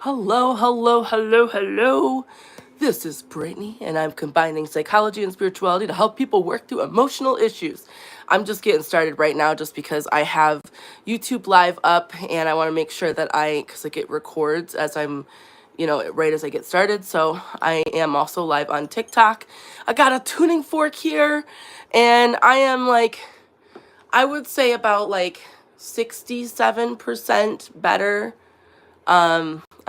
Hello, hello, hello, hello. This is Brittany, and I'm combining psychology and spirituality to help people work through emotional issues. I'm just getting started right now just because I have YouTube Live up and I want to make sure that because like it records as I'm, right as I get started. So I am also live on TikTok. I got a tuning fork here, and I am I would say about 67% better.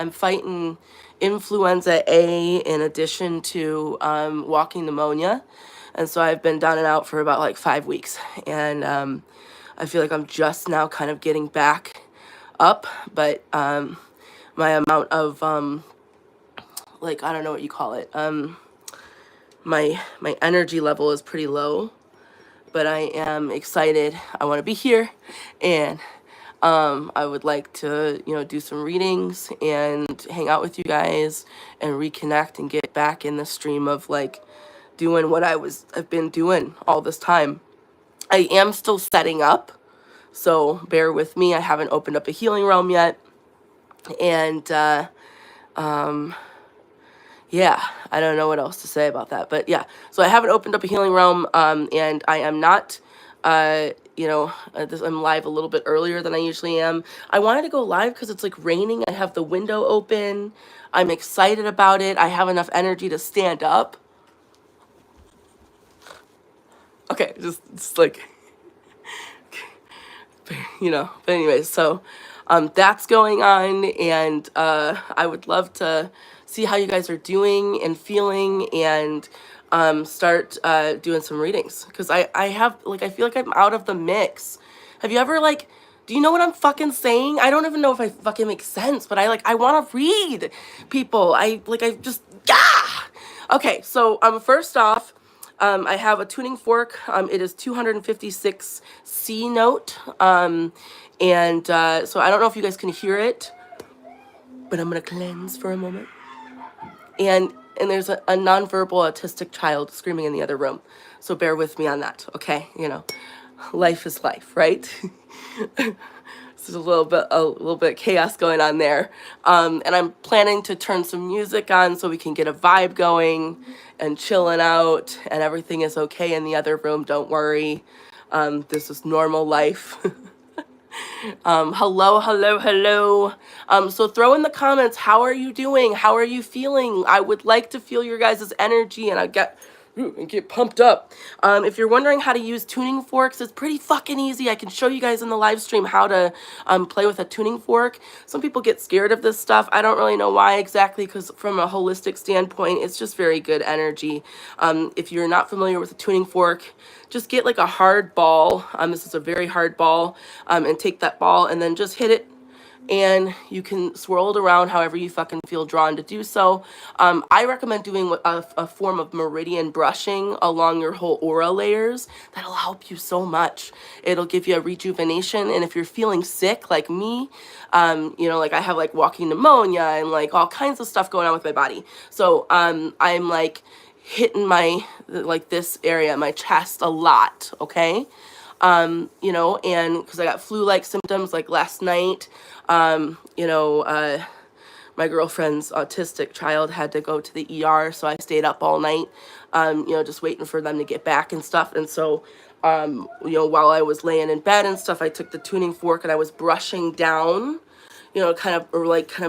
I'm fighting influenza A in addition to walking pneumonia. And so I've been down and out for about 5 weeks. And I feel like I'm just now kind of getting back up. But my amount of, I don't know what you call it. My energy level is pretty low. But I am excited. I want to be here. And I would like to, do some readings and hang out with you guys and reconnect and get back in the stream of doing what I've been doing all this time. I am still setting up, so bear with me. I haven't opened up a healing realm yet. And yeah, I don't know what else to say about that. But yeah, so I haven't opened up a healing realm, and I am not I'm live a little bit earlier than I usually am. I wanted to go live because it's raining. I have the window open. I'm excited about it. I have enough energy to stand up. Okay, just but anyways, so that's going on, and I would love to see how you guys are doing and feeling, and start doing some readings, because I feel like I'm out of the mix. Have you ever do you know what I'm fucking saying? I don't even know if I fucking make sense, but I want to read people. I just Okay, so first off, I have a tuning fork. It is 256 C note. And so I don't know if you guys can hear it, but I'm gonna cleanse for a moment. And there's a nonverbal autistic child screaming in the other room, so bear with me on that. Okay, life is life, right? There's a little bit of chaos going on there. And I'm planning to turn some music on so we can get a vibe going and chilling out, and everything is okay in the other room. Don't worry. This is normal life. Hello, hello, hello. So throw in the comments, how are you doing? How are you feeling? I would like to feel your guys' energy, and get pumped up. If you're wondering how to use tuning forks, it's pretty fucking easy. I can show you guys in the live stream how to play with a tuning fork. Some people get scared of this stuff. I don't really know why exactly, because from a holistic standpoint, it's just very good energy. If you're not familiar with a tuning fork, just get a hard ball. This is a very hard ball, and take that ball and then just hit it, and you can swirl it around however you fucking feel drawn to do so. I recommend doing a form of meridian brushing along your whole aura layers. That'll help you so much. It'll give you a rejuvenation, and if you're feeling sick like me, I have walking pneumonia and all kinds of stuff going on with my body. So I'm hitting my this area, my chest, a lot, okay? And because I got flu-like symptoms last night. My girlfriend's autistic child had to go to the ER, so I stayed up all night, just waiting for them to get back and stuff. And so, while I was laying in bed and stuff, I took the tuning fork and I was brushing down, kind of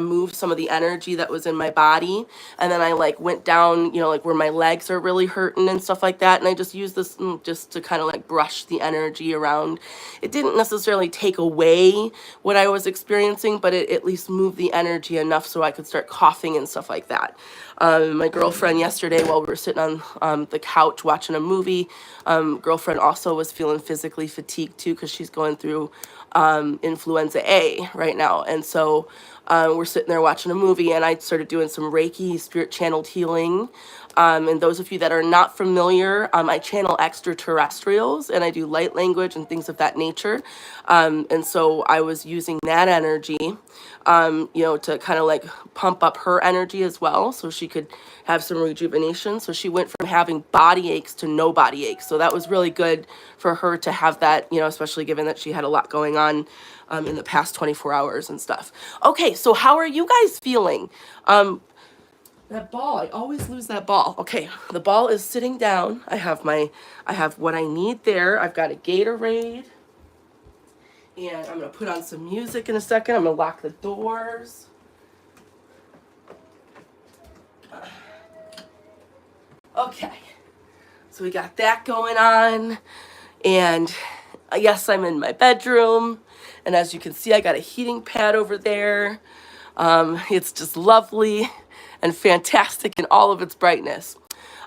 move some of the energy that was in my body. And then I went down, where my legs are really hurting and stuff like that. And I just used this just to kind of brush the energy around. It didn't necessarily take away what I was experiencing, but it at least moved the energy enough so I could start coughing and stuff like that. My girlfriend yesterday, while we were sitting on the couch watching a movie, girlfriend also was feeling physically fatigued too, because she's going through influenza A right now. And so we're sitting there watching a movie, and I started doing some Reiki spirit channeled healing. And those of you that are not familiar, I channel extraterrestrials, and I do light language and things of that nature. And so I was using that energy, to kind of pump up her energy as well, so she could have some rejuvenation. So she went from having body aches to no body aches. So that was really good for her to have that, especially given that she had a lot going on in the past 24 hours and stuff. Okay, so how are you guys feeling? That ball, I always lose that ball. Okay, the ball is sitting down. I have what I need there. I've got a Gatorade. And I'm going to put on some music in a second. I'm going to lock the doors. Okay, so we got that going on. And yes, I'm in my bedroom. And as you can see, I got a heating pad over there. It's just lovely and fantastic in all of its brightness.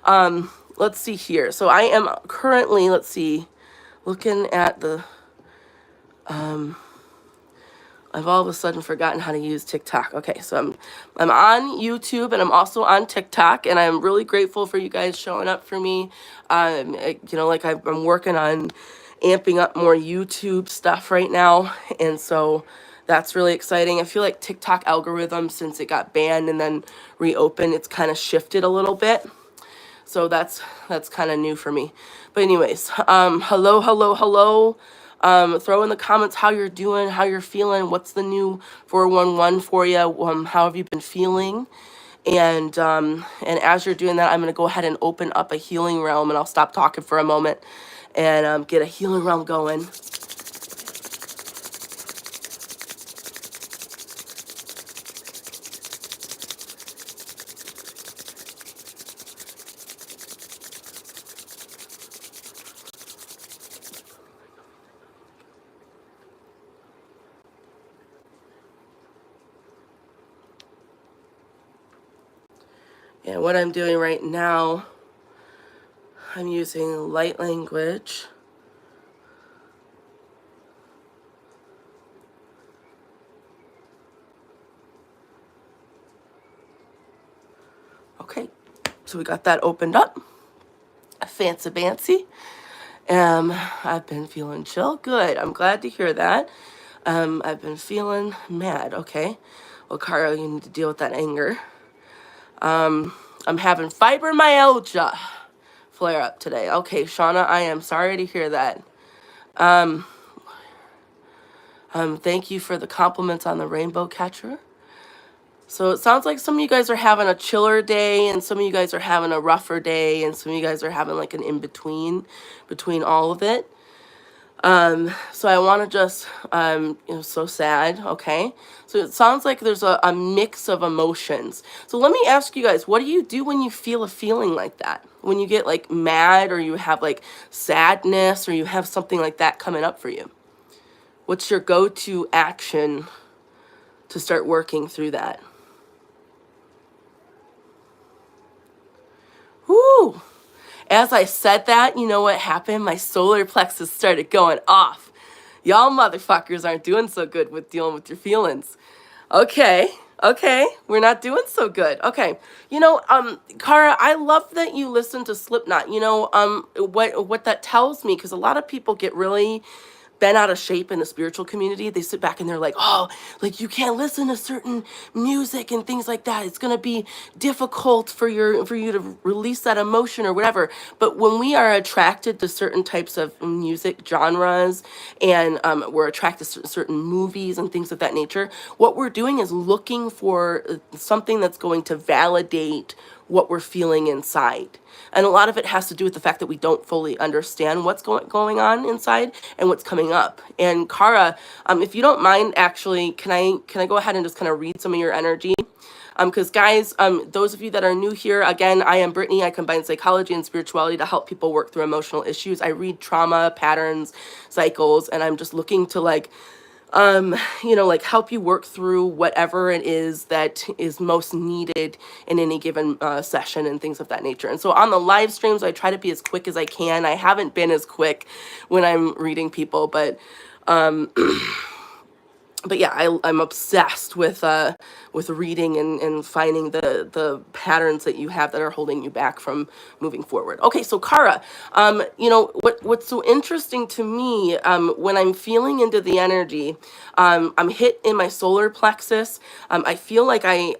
Let's see here. So I am currently, let's see, looking at the, I've all of a sudden forgotten how to use TikTok. Okay, so I'm on YouTube and I'm also on TikTok, and I'm really grateful for you guys showing up for me. You know, like I'm working on amping up more YouTube stuff right now, and so that's really exciting. I feel like TikTok algorithm, since it got banned and then reopened, it's kind of shifted a little bit. So that's kind of new for me. But anyways, hello. Throw in the comments how you're doing, how you're feeling, what's the new 411 for you, how have you been feeling? And as you're doing that, I'm going to go ahead and open up a healing realm, and I'll stop talking for a moment and get a healing realm going. And what I'm doing right now, I'm using light language. Okay, so we got that opened up. Fancy. I've been feeling chill. Good. I'm glad to hear that. I've been feeling mad. Okay. Well, Cara, you need to deal with that anger. I'm having fibromyalgia flare up today. Okay, Shauna, I am sorry to hear that. Thank you for the compliments on the rainbow catcher. So it sounds like some of you guys are having a chiller day, and some of you guys are having a rougher day, and some of you guys are having like an in-between between all of it. So I want to just, you know, so sad. Okay. So it sounds like there's a mix of emotions. So let me ask you guys, what do you do when you feel a feeling like that? When you get like mad, or you have like sadness, or you have something like that coming up for you? What's your go-to action to start working through that? Woo! As I said that, you know what happened? My solar plexus started going off. Y'all motherfuckers aren't doing so good with dealing with your feelings. Okay, we're not doing so good. Okay, you know, Cara, I love that you listen to Slipknot. You know, what that tells me, because a lot of people get really bent out of shape in the spiritual community. They sit back and they're like, oh, like you can't listen to certain music and things like that. It's gonna be difficult for you to release that emotion or whatever. But when we are attracted to certain types of music genres, and we're attracted to certain movies and things of that nature, what we're doing is looking for something that's going to validate what we're feeling inside. And a lot of it has to do with the fact that we don't fully understand what's going on inside and what's coming up. And Cara, if you don't mind, actually, can I go ahead and just kind of read some of your energy? Because guys, those of you that are new here, again, I am Brittany. I combine psychology and spirituality to help people work through emotional issues. I read trauma, patterns, cycles, and I'm just looking to like, you know, like help you work through whatever it is that is most needed in any given session and things of that nature. And so on the live streams, I try to be as quick as I can. I haven't been as quick when I'm reading people, but yeah, I'm obsessed with reading and finding the patterns that you have that are holding you back from moving forward. Okay, so Cara, you know what's so interesting to me, when I'm feeling into the energy, I'm hit in my solar plexus. I feel like you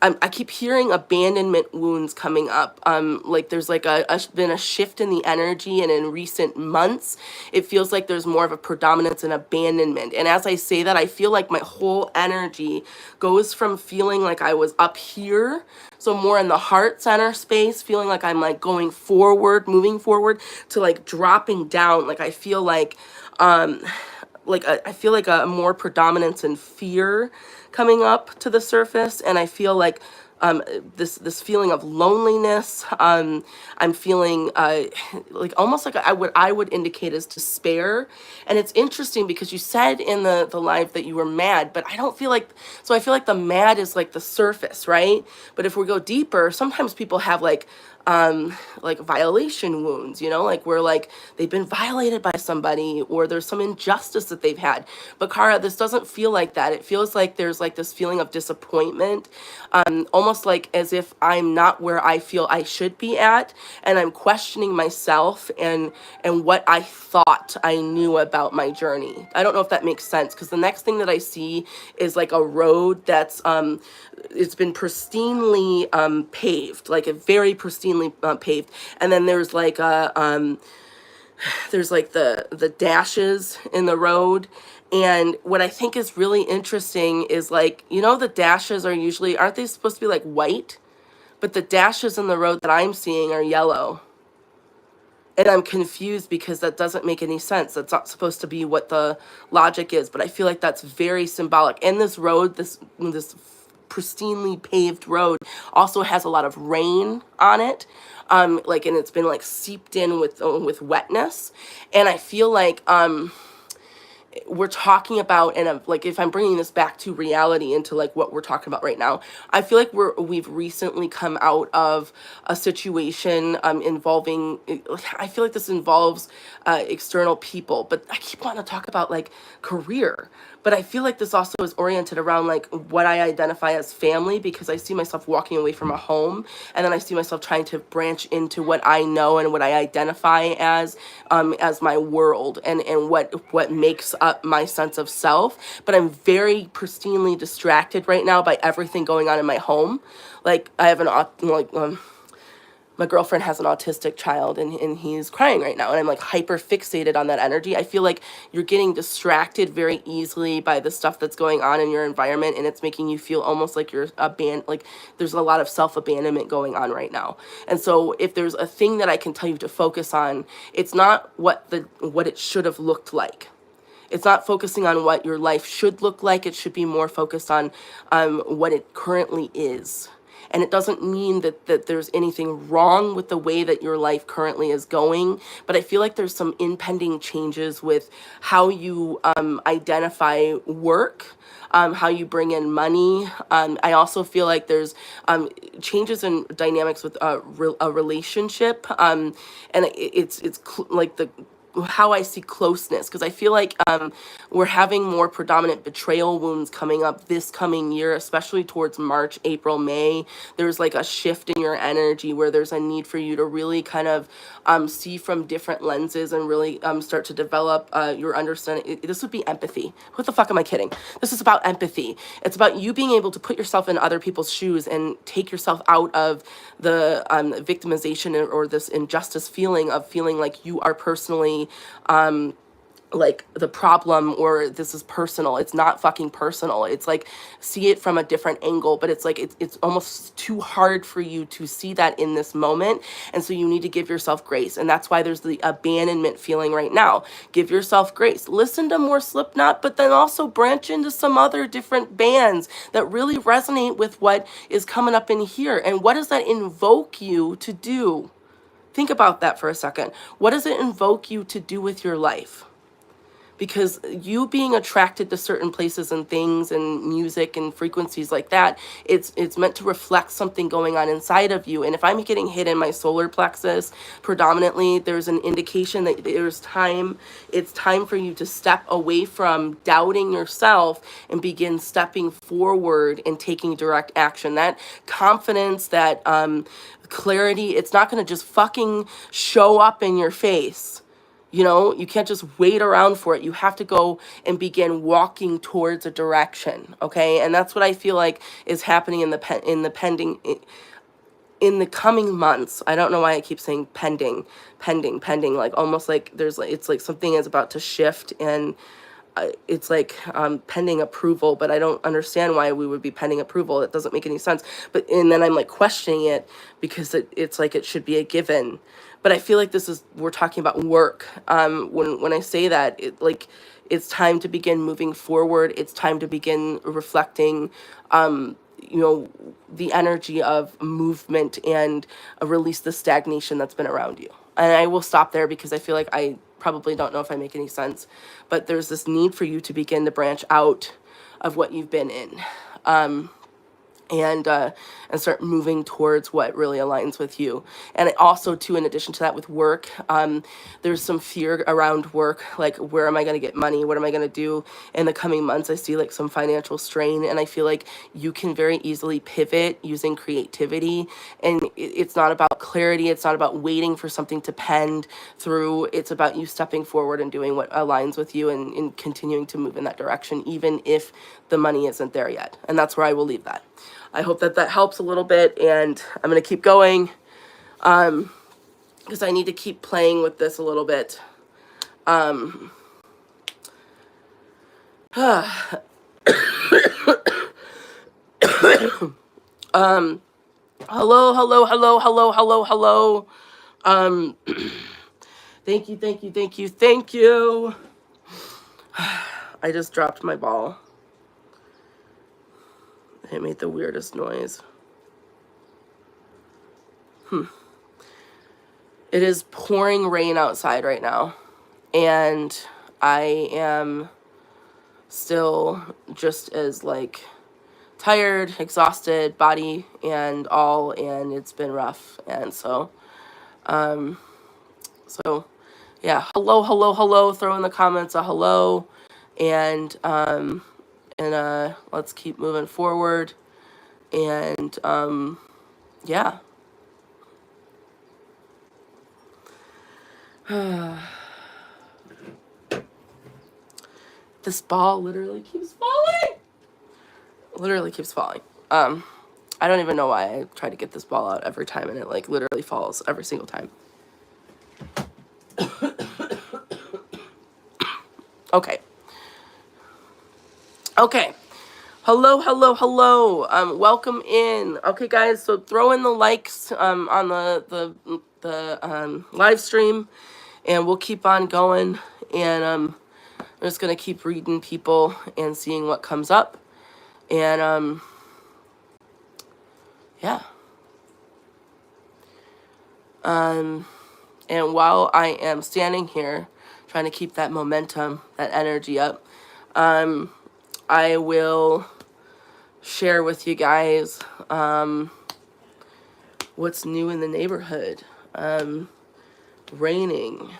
I keep hearing abandonment wounds coming up. Like there's like been a shift in the energy, and in recent months, it feels like there's more of a predominance in abandonment. And as I say that, I feel like my whole energy goes from feeling like I was up here, so more in the heart center space, feeling like I'm like going forward, moving forward, to like dropping down. Like I feel um, like I feel like a more predominance in fear coming up to the surface, and I feel like this feeling of loneliness. I'm feeling like almost like I would indicate as despair. And it's interesting because you said in the live that you were mad, but I don't feel like, so I feel like the mad is like the surface, right? But if we go deeper, sometimes people have like violation wounds, you know, like where like they've been violated by somebody, or there's some injustice that they've had. But Kara, this doesn't feel like that. It feels like there's like this feeling of disappointment, almost like as if I'm not where I feel I should be at, and I'm questioning myself and what I thought I knew about my journey. I don't know if that makes sense, because the next thing that I see is like a road that's it's been pristinely paved, like a very pristinely paved, and then there's like there's like the dashes in the road. And what I think is really interesting is, like, you know, the dashes are usually, aren't they supposed to be like white? But the dashes in the road that I'm seeing are yellow. And I'm confused because that doesn't make any sense. That's not supposed to be what the logic is, but I feel like that's very symbolic. And this road, this pristinely paved road, also has a lot of rain on it. Like, and it's been like seeped in with wetness. And I feel like we're talking about, and like, if I'm bringing this back to reality, into like what we're talking about right now, I feel like we've recently come out of a situation involving, I feel like this involves external people, but I keep wanting to talk about like career. But I feel like this also is oriented around like what I identify as family, because I see myself walking away from a home, and then I see myself trying to branch into what I know and what I identify as my world, and what makes up my sense of self. But I'm very pristinely distracted right now by everything going on in my home. Like I have my girlfriend has an autistic child, and he's crying right now, and I'm like hyper fixated on that energy. I feel like you're getting distracted very easily by the stuff that's going on in your environment, and it's making you feel almost like you're like there's a lot of self-abandonment going on right now. And so if there's a thing that I can tell you to focus on, it's not what it should have looked like. It's not focusing on what your life should look like. It should be more focused on what it currently is. And it doesn't mean that there's anything wrong with the way that your life currently is going, but I feel like there's some impending changes with how you identify work, how you bring in money. I also feel like there's changes in dynamics with a relationship, and like the how I see closeness, because I feel like we're having more predominant betrayal wounds coming up this coming year, especially towards March, April, May. There's like a shift in your energy where there's a need for you to really kind of see from different lenses, and really start to develop your understanding. This would be empathy. What the fuck am I kidding? This is about empathy. It's about you being able to put yourself in other people's shoes and take yourself out of the victimization or this injustice feeling of feeling like you are personally like the problem, or this is personal. It's not fucking personal. It's like, see it from a different angle, but it's like it's almost too hard for you to see that in this moment. And so you need to give yourself grace, and that's why there's the abandonment feeling right now. Give yourself grace. Listen to more Slipknot, but then also branch into some other different bands that really resonate with what is coming up in here. And what does that invoke you to do? Think about that for a second. What does it invoke you to do with your life? Because you being attracted to certain places and things and music and frequencies like that, it's meant to reflect something going on inside of you. And if I'm getting hit in my solar plexus predominantly, there's an indication that it's time for you to step away from doubting yourself and begin stepping forward and taking direct action. That confidence, that clarity, it's not going to just fucking show up in your face. You know, you can't just wait around for it. You have to go and begin walking towards a direction, okay? And that's what I feel like is happening in the coming months. I don't know why I keep saying pending, like almost like there's like, it's like something is about to shift, and it's like pending approval, but I don't understand why we would be pending approval. It doesn't make any sense. But and then I'm like questioning it because it's like it should be a given. But I feel like we're talking about work. When I say that, it's time to begin moving forward. It's time to begin reflecting. You know, the energy of movement and release the stagnation that's been around you. And I will stop there because I feel like I probably don't know if I make any sense, but there's this need for you to begin to branch out of what you've been in. And start moving towards what really aligns with you. And also too, in addition to that, with work, there's some fear around work, like where am I going to get money, what am I going to do in the coming months? I see like some financial strain, and I feel like you can very easily pivot using creativity. And it's not about clarity, it's not about waiting for something to pend through, it's about you stepping forward and doing what aligns with you, and continuing to move in that direction, even if the money isn't there yet. And that's where I will leave that. I hope that helps a little bit, and I'm going to keep going because I need to keep playing with this a little bit. Hello. Thank you. I just dropped my ball. It made the weirdest noise. It is pouring rain outside right now, and I am still just as like tired, exhausted, body and all, and it's been rough. And so yeah, hello, throw in the comments a hello, and let's keep moving forward. And yeah. This ball literally keeps falling. I don't even know why I try to get this ball out every time, and it like literally falls every single time. Okay. Hello. Welcome in. Okay, guys, so throw in the likes on the live stream, and we'll keep on going. And I'm just gonna keep reading people and seeing what comes up. And yeah. And while I am standing here trying to keep that momentum, that energy up, I will share with you guys what's new in the neighborhood. Raining.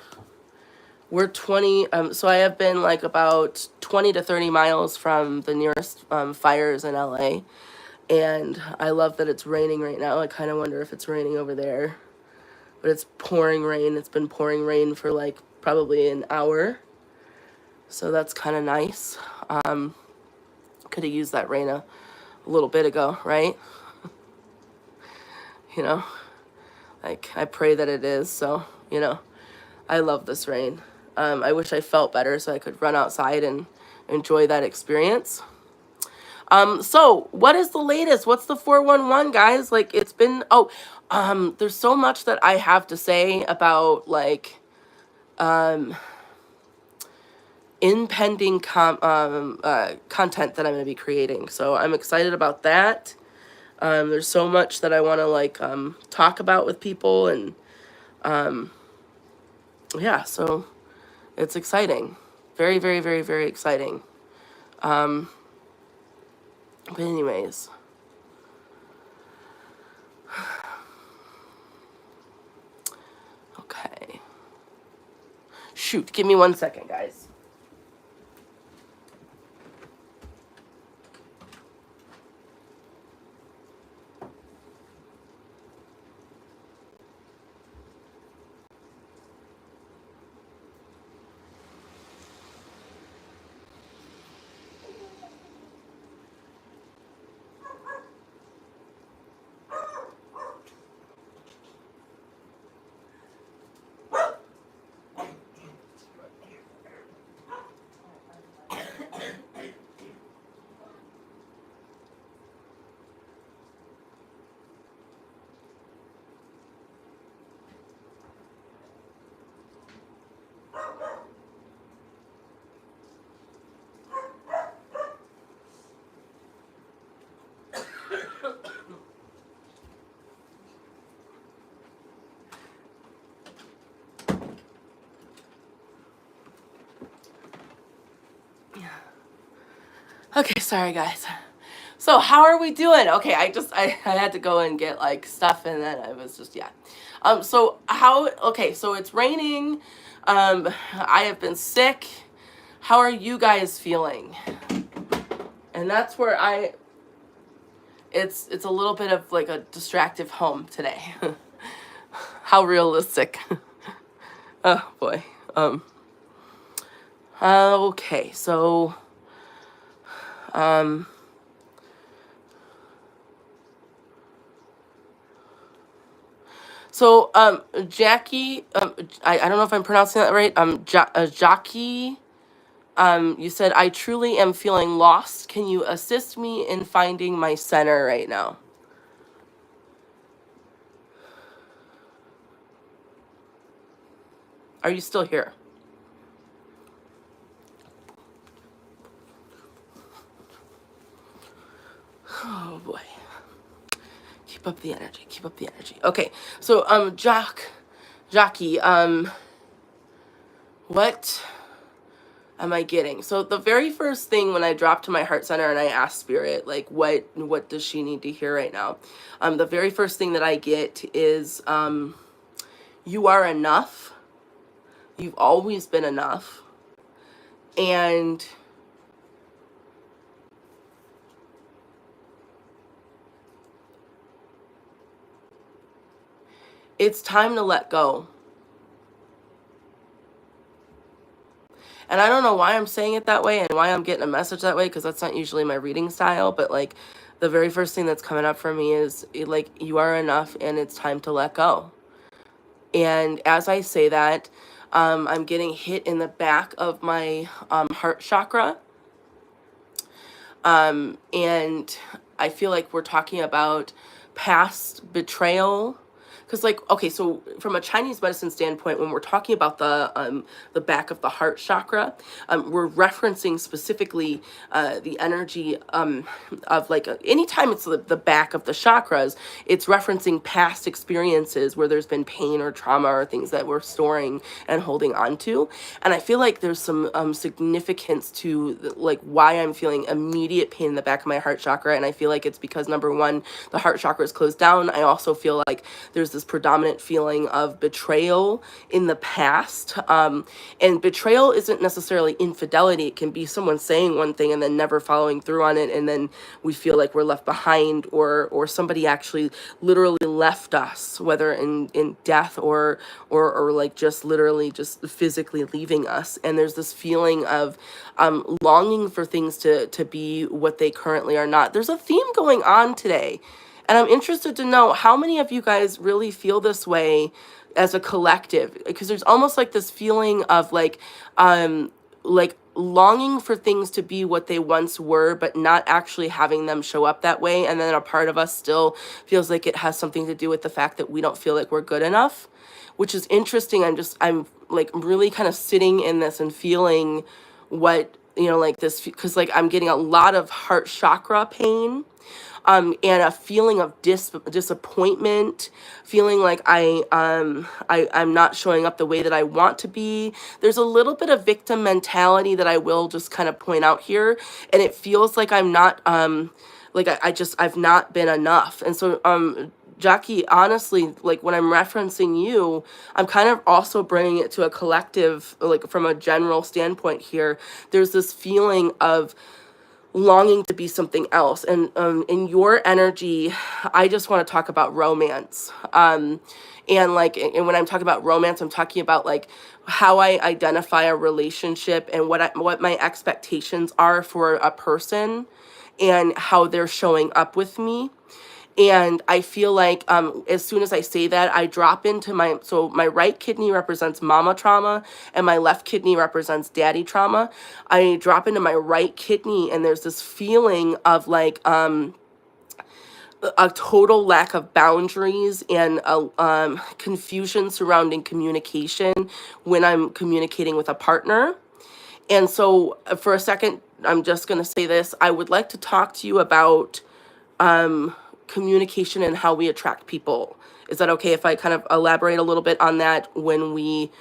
We're 20, so I have been like about 20 to 30 miles from the nearest fires in LA. And I love that it's raining right now. I kind of wonder if it's raining over there. But it's pouring rain. It's been pouring rain for like probably an hour. So that's kind of nice. Could have used that rain a little bit ago, right? You know, like I pray that it is. So, you know, I love this rain. I wish I felt better so I could run outside and enjoy that experience. So what is the latest? What's the 411, guys? Like, it's been, there's so much that I have to say about like, impending content that I'm going to be creating. So I'm excited about that. There's so much that I want to like, talk about with people, and, yeah, so it's exciting. Very, very, very, very exciting. But anyways, okay. Shoot, give me 1 second, guys. Okay, sorry guys. So how are we doing? Okay, I had to go and get like stuff, and then I was just, yeah. So how, okay, so it's raining. I have been sick. How are you guys feeling? And that's where it's a little bit of like a distractive home today. How realistic. Oh boy. Okay, so um Jackie, I don't know if I'm pronouncing that right. Jackie, you said, I truly am feeling lost. Can you assist me in finding my center right now? Are you still here? Oh boy. Keep up the energy. Keep up the energy. Okay. So, Jackie, what am I getting? So the very first thing when I dropped to my heart center and I asked Spirit, like, what does she need to hear right now? The very first thing that I get is, you are enough. You've always been enough. And it's time to let go. And I don't know why I'm saying it that way and why I'm getting a message that way, because that's not usually my reading style, but like the very first thing that's coming up for me is like, you are enough and it's time to let go. And as I say that, I'm getting hit in the back of my heart chakra. And I feel like we're talking about past betrayal. Because, like, okay, so from a Chinese medicine standpoint, when we're talking about the back of the heart chakra, we're referencing specifically the energy of, like, anytime it's the back of the chakras, it's referencing past experiences where there's been pain or trauma or things that we're storing and holding on to. And I feel like there's some significance to, like, why I'm feeling immediate pain in the back of my heart chakra. And I feel like it's because, number one, the heart chakra is closed down. I also feel like there's this predominant feeling of betrayal in the past. And betrayal isn't necessarily infidelity. It can be someone saying one thing and then never following through on it, and then we feel like we're left behind, or somebody actually literally left us, whether in death or like just literally just physically leaving us. And there's this feeling of longing for things to be what they currently are not. There's a theme going on today. And I'm interested to know how many of you guys really feel this way as a collective, because there's almost like this feeling of like longing for things to be what they once were, but not actually having them show up that way. And then a part of us still feels like it has something to do with the fact that we don't feel like we're good enough, which is interesting. I'm like really kind of sitting in this and feeling what, like this, because like I'm getting a lot of heart chakra pain. And a feeling of disappointment, feeling like I'm not showing up the way that I want to be. There's a little bit of victim mentality that I will just kind of point out here, and it feels like I'm not like I've not been enough. And so Jackie, honestly, like when I'm referencing you, I'm kind of also bringing it to a collective, like from a general standpoint here. There's this feeling of longing to be something else. And in your energy, I just want to talk about romance. And when I'm talking about romance, I'm talking about like how I identify a relationship and what my expectations are for a person and how they're showing up with me. And I feel like as soon as I say that, I drop into my right kidney represents mama trauma and my left kidney represents daddy trauma. I drop into my right kidney and there's this feeling of like a total lack of boundaries and confusion surrounding communication when I'm communicating with a partner. And so for a second, I'm just going to say this. I would like to talk to you about communication and how we attract people. Is that okay if I kind of elaborate a little bit on that when we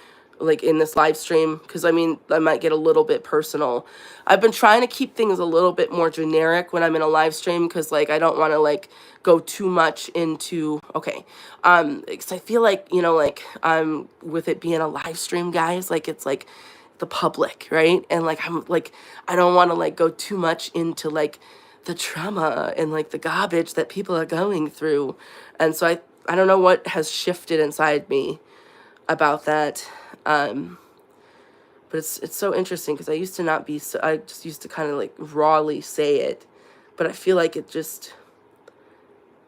like in this live stream, because I mean, I might get a little bit personal. I've been trying to keep things a little bit more generic when I'm in a live stream, because like I don't want to like go too much into, okay, because I feel like, you know, like with it being a live stream, guys, like it's like the public, right? And like I'm like, I don't want to like go too much into like the trauma and like the garbage that people are going through. And so I don't know what has shifted inside me about that. But it's so interesting, because I used to not be so, I just used to kind of like rawly say it, but I feel like it just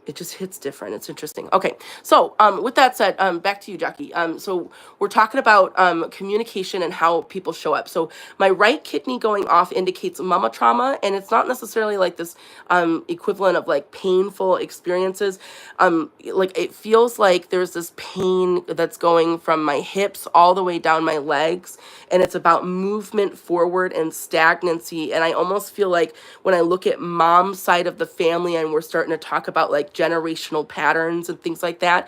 hits different. It's interesting. Okay, so with that said, back to you, Jackie. So we're talking about communication and how people show up. So my right kidney going off indicates mama trauma, and it's not necessarily like this equivalent of like painful experiences. Like it feels like there's this pain that's going from my hips all the way down my legs, and it's about movement forward and stagnancy. And I almost feel like when I look at mom's side of the family, and we're starting to talk about like generational patterns and things like that,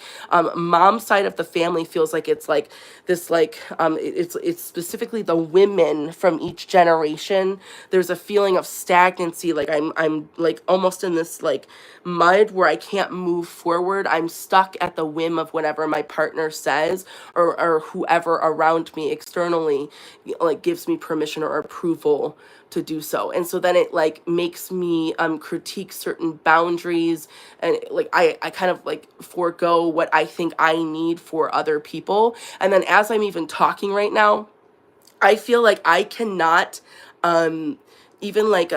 mom's side of the family feels like it's like this, like it's specifically the women from each generation. There's a feeling of stagnancy, like I'm like almost in this like mud where I can't move forward. I'm stuck at the whim of whatever my partner says, or whoever around me externally like gives me permission or approval to do so. And so then it like makes me critique certain boundaries, and like I kind of like forego what I think I need for other people. And then as I'm even talking right now, I feel like I cannot even like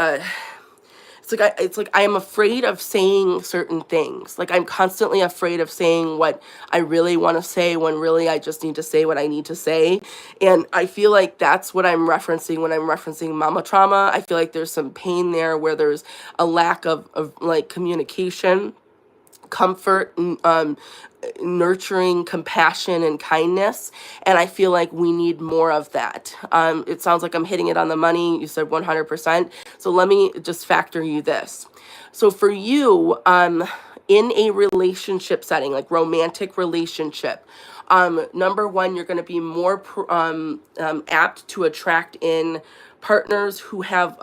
it's like I am afraid of saying certain things. Like I'm constantly afraid of saying what I really want to say, when really I just need to say what I need to say. And I feel like that's what I'm referencing when I'm referencing mama trauma. I feel like there's some pain there, where there's a lack of like communication, comfort, nurturing, compassion, and kindness. And I feel like we need more of that. It sounds like I'm hitting it on the money. You said 100%. So let me just factor you this. So for you, in a relationship setting, like romantic relationship, number one, you're going to be more apt to attract in partners who have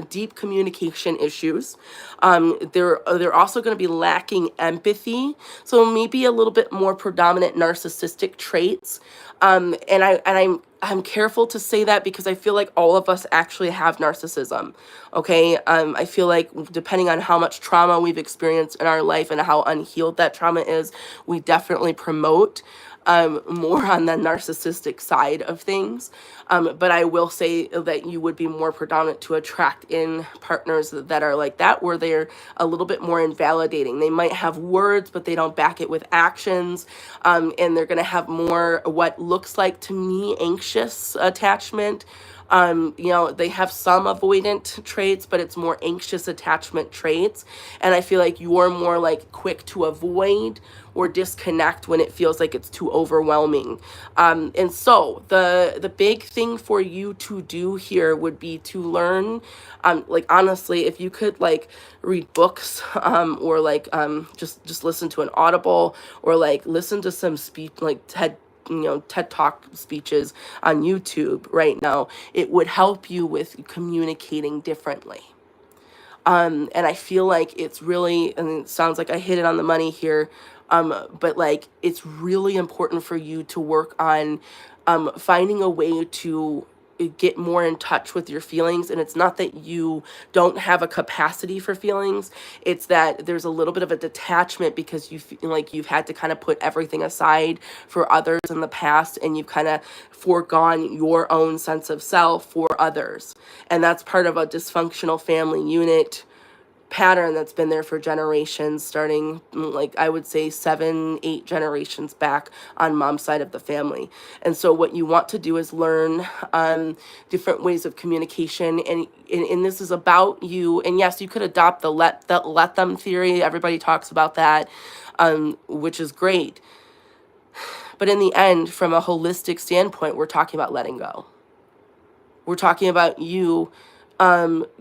deep communication issues. They're also going to be lacking empathy, so maybe a little bit more predominant narcissistic traits. I'm careful to say that, because I feel like all of us actually have narcissism. Okay, I feel like depending on how much trauma we've experienced in our life and how unhealed that trauma is, we definitely promote more on the narcissistic side of things. But I will say that you would be more predominant to attract in partners that are like that, where they're a little bit more invalidating. They might have words, but they don't back it with actions. And they're going to have more what looks like to me anxious attachment. You know, they have some avoidant traits, but it's more anxious attachment traits. And I feel like you're more like quick to avoid or disconnect when it feels like it's too overwhelming. And so the big thing for you to do here would be to learn, like honestly, if you could like read books, or like just listen to an Audible, or like listen to some speech, like TED Talk speeches on YouTube right now, it would help you with communicating differently. And I feel like it's really, and it sounds like I hit it on the money here, but like it's really important for you to work on finding a way to get more in touch with your feelings. And it's not that you don't have a capacity for feelings, it's that there's a little bit of a detachment, because you feel like you've had to kind of put everything aside for others in the past, and you've kind of foregone your own sense of self for others. And that's part of a dysfunctional family unit pattern that's been there for generations, starting like I would say 7-8 generations back on mom's side of the family. And so what you want to do is learn different ways of communication, and this is about you. And yes, you could adopt the let them theory. Everybody talks about that, which is great. But in the end, from a holistic standpoint, we're talking about letting go. We're talking about you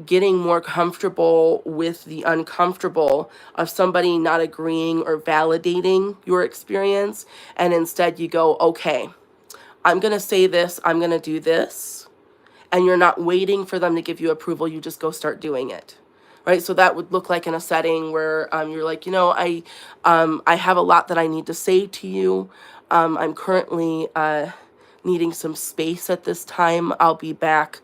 getting more comfortable with the uncomfortable of somebody not agreeing or validating your experience. And instead you go, okay, I'm going to say this, I'm going to do this, and you're not waiting for them to give you approval. You just go start doing it. Right? So that would look like in a setting where you're like, I have a lot that I need to say to you. I'm currently needing some space at this time. I'll be back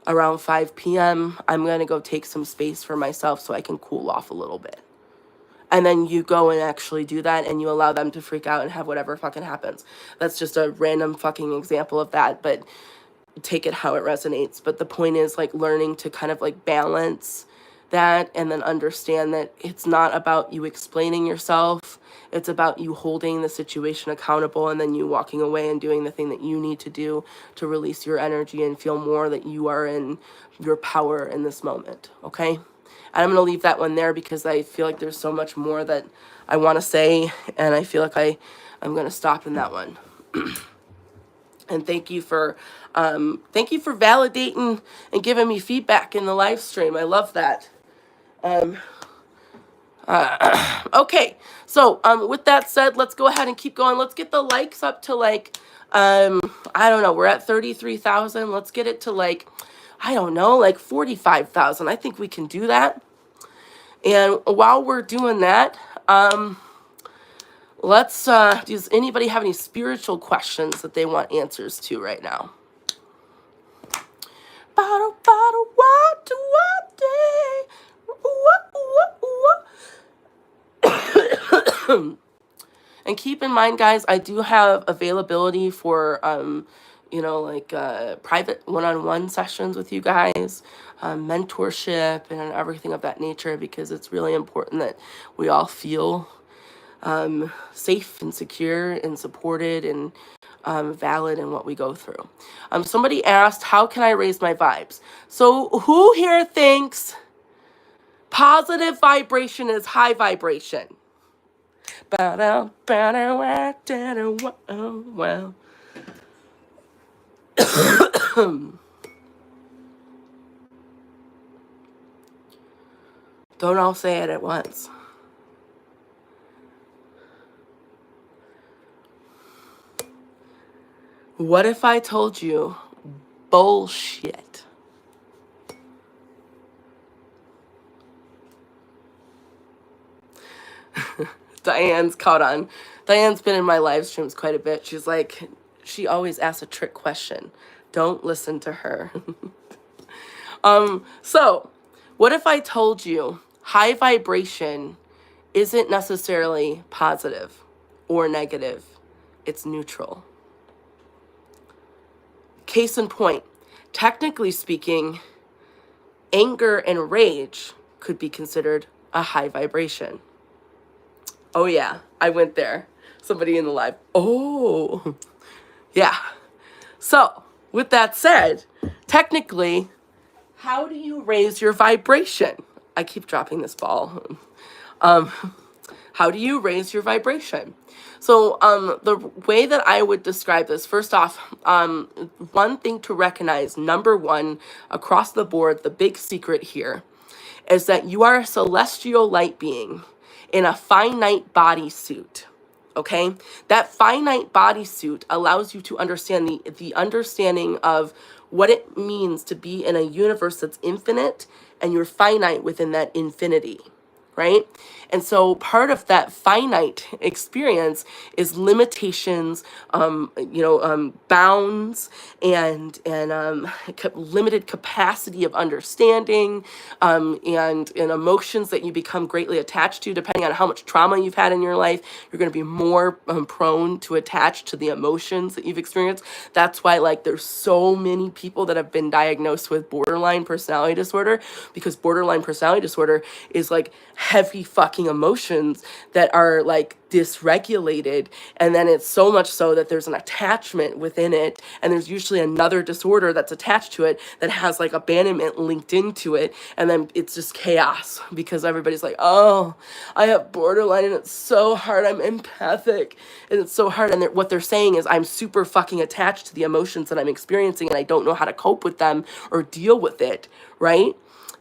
around 5 p.m. I'm going to go take some space for myself so I can cool off a little bit. And then you go and actually do that, and you allow them to freak out and have whatever fucking happens. That's just a random fucking example of that, but take it how it resonates. But the point is, like, learning to kind of like balance that, and then understand that it's not about you explaining yourself. It's about you holding the situation accountable, and then you walking away and doing the thing that you need to do to release your energy and feel more that you are in your power in this moment. Okay? And I'm going to leave that one there because I feel like there's so much more that I want to say, and I feel like I'm going to stop in that one. And thank you for validating and giving me feedback in the live stream. I love that. Okay, so with that said, let's go ahead and keep going. Let's get the likes up to like, I don't know, we're at 33,000. Let's get it to like, I don't know, like 45,000. I think we can do that. And while we're doing that, let's, does anybody have any spiritual questions that they want answers to right now? Bottle, water, and keep in mind, guys, I do have availability for, private one-on-one sessions with you guys, mentorship and everything of that nature, because it's really important that we all feel safe and secure and supported and valid in what we go through. Somebody asked, how can I raise my vibes? So who here thinks positive vibration is high vibration? Well. Don't all say it at once. What if I told you bullshit? Diane's caught on. Diane's been in my live streams quite a bit. She's like, she always asks a trick question. Don't listen to her. So what if I told you high vibration isn't necessarily positive or negative? It's neutral. Case in point, technically speaking, anger and rage could be considered a high vibration. Oh yeah, I went there. Somebody in the live. Oh, yeah. So, with that said, technically, how do you raise your vibration? I keep dropping this ball. How do you raise your vibration? So, the way that I would describe this, first off, one thing to recognize, number one, across the board, the big secret here is that you are a celestial light being in a finite bodysuit. Okay? That finite bodysuit allows you to understand the understanding of what it means to be in a universe that's infinite, and you're finite within that infinity. Right? And so part of that finite experience is limitations, bounds, and limited capacity of understanding, and emotions that you become greatly attached to. Depending on how much trauma you've had in your life, you're going to be more prone to attach to the emotions that you've experienced. That's why, like, there's so many people that have been diagnosed with borderline personality disorder, because borderline personality disorder is like heavy fucking emotions that are like dysregulated, and then it's so much so that there's an attachment within it, and there's usually another disorder that's attached to it that has like abandonment linked into it, and then it's just chaos because everybody's like, oh, I have borderline and it's so hard, I'm empathic and it's so hard, and what they're saying is, I'm super fucking attached to the emotions that I'm experiencing and I don't know how to cope with them or deal with it, right?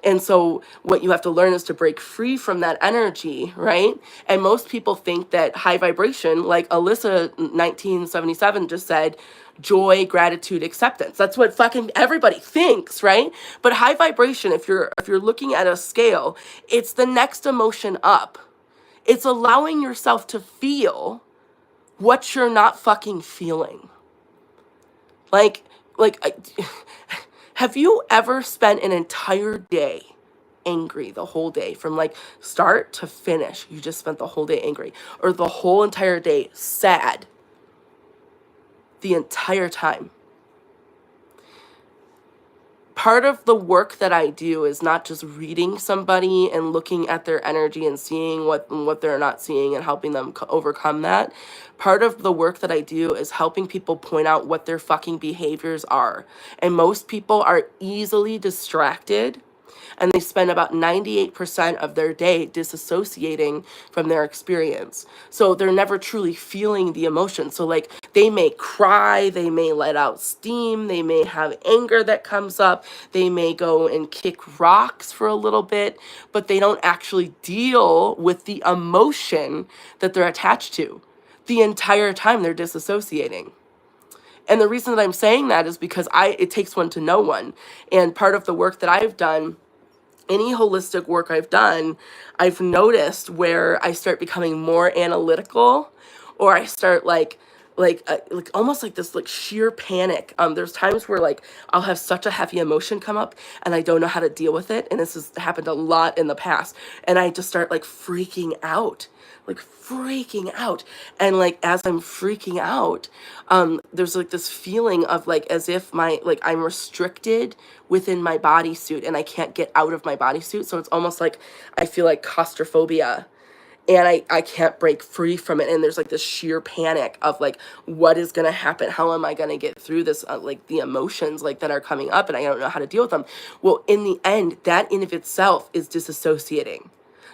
And so what you have to learn is to break free from that energy, right? And most people think that high vibration, like Alyssa 1977 just said, joy, gratitude, acceptance. That's what fucking everybody thinks, right? But high vibration, if you're looking at a scale, it's the next emotion up. It's allowing yourself to feel what you're not fucking feeling. Like, have you ever spent an entire day angry, the whole day, from like start to finish? You just spent the whole day angry, or the whole entire day sad, the entire time. Part of the work that I do is not just reading somebody and looking at their energy and seeing what they're not seeing and helping them overcome that. Part of the work that I do is helping people point out what their fucking behaviors are. And most people are easily distracted, and they spend about 98% of their day disassociating from their experience. So they're never truly feeling the emotion. So like they may cry, they may let out steam, they may have anger that comes up, they may go and kick rocks for a little bit, but they don't actually deal with the emotion that they're attached to. The entire time they're disassociating. And the reason that I'm saying that is because it takes one to know one. And part of the work that I've done, any holistic work I've done, I've noticed where I start becoming more analytical, or I start like almost like this like sheer panic. There's times where like I'll have such a heavy emotion come up and I don't know how to deal with it, and this has happened a lot in the past, and I just start like freaking out. And like as I'm freaking out, there's like this feeling of like as if I'm restricted within my bodysuit and I can't get out of my bodysuit. So it's almost like I feel like claustrophobia, and I can't break free from it. And there's like this sheer panic of like, what is going to happen? How am I going to get through this? Like the emotions like that are coming up, and I don't know how to deal with them. Well, in the end, that in of itself is disassociating.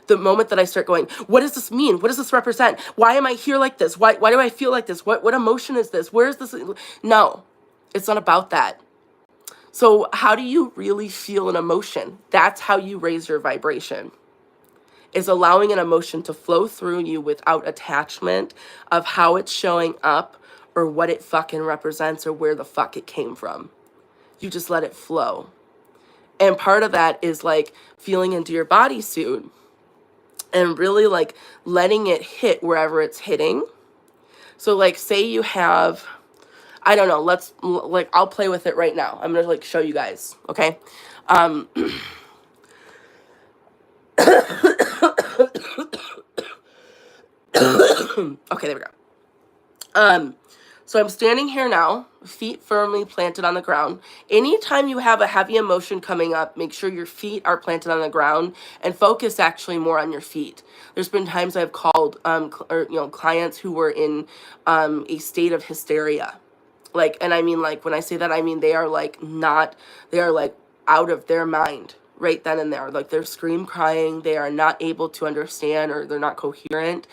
The moment that I start going, what does this mean? What does this represent? Why am I here like this? Why do I feel like this? What emotion is this? Where is this? No, it's not about that. So how do you really feel an emotion? That's how you raise your vibration, is allowing an emotion to flow through you without attachment of how it's showing up or what it fucking represents or where the fuck it came from. You just let it flow. And part of that is like feeling into your bodysuit and really like letting it hit wherever it's hitting. So like say you have, I don't know, I'll play with it right now. I'm gonna like show you guys, okay? Okay, there we go. So I'm standing here now, feet firmly planted on the ground. Anytime you have a heavy emotion coming up, make sure your feet are planted on the ground and focus actually more on your feet. There's been times I've called, clients who were in a state of hysteria. Like, and I mean, like, when I say that, I mean, they are like out of their mind right then and there. Like they're scream crying, they are not able to understand, or they're not coherent.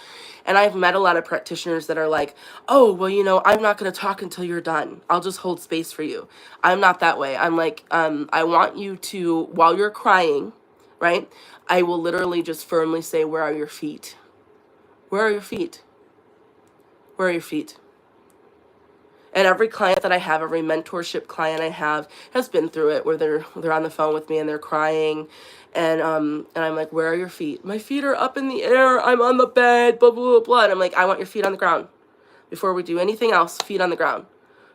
And I've met a lot of practitioners that are like, oh, well, I'm not going to talk until you're done. I'll just hold space for you. I'm not that way. I'm like, I want you to, while you're crying, right, I will literally just firmly say, where are your feet? Where are your feet? Where are your feet? And every client that I have, every mentorship client I have has been through it, where they're on the phone with me and they're crying, and I'm like, where are your feet? My feet are up in the air. I'm on the bed. Blah blah blah blah. And I'm like, I want your feet on the ground. Before we do anything else, feet on the ground.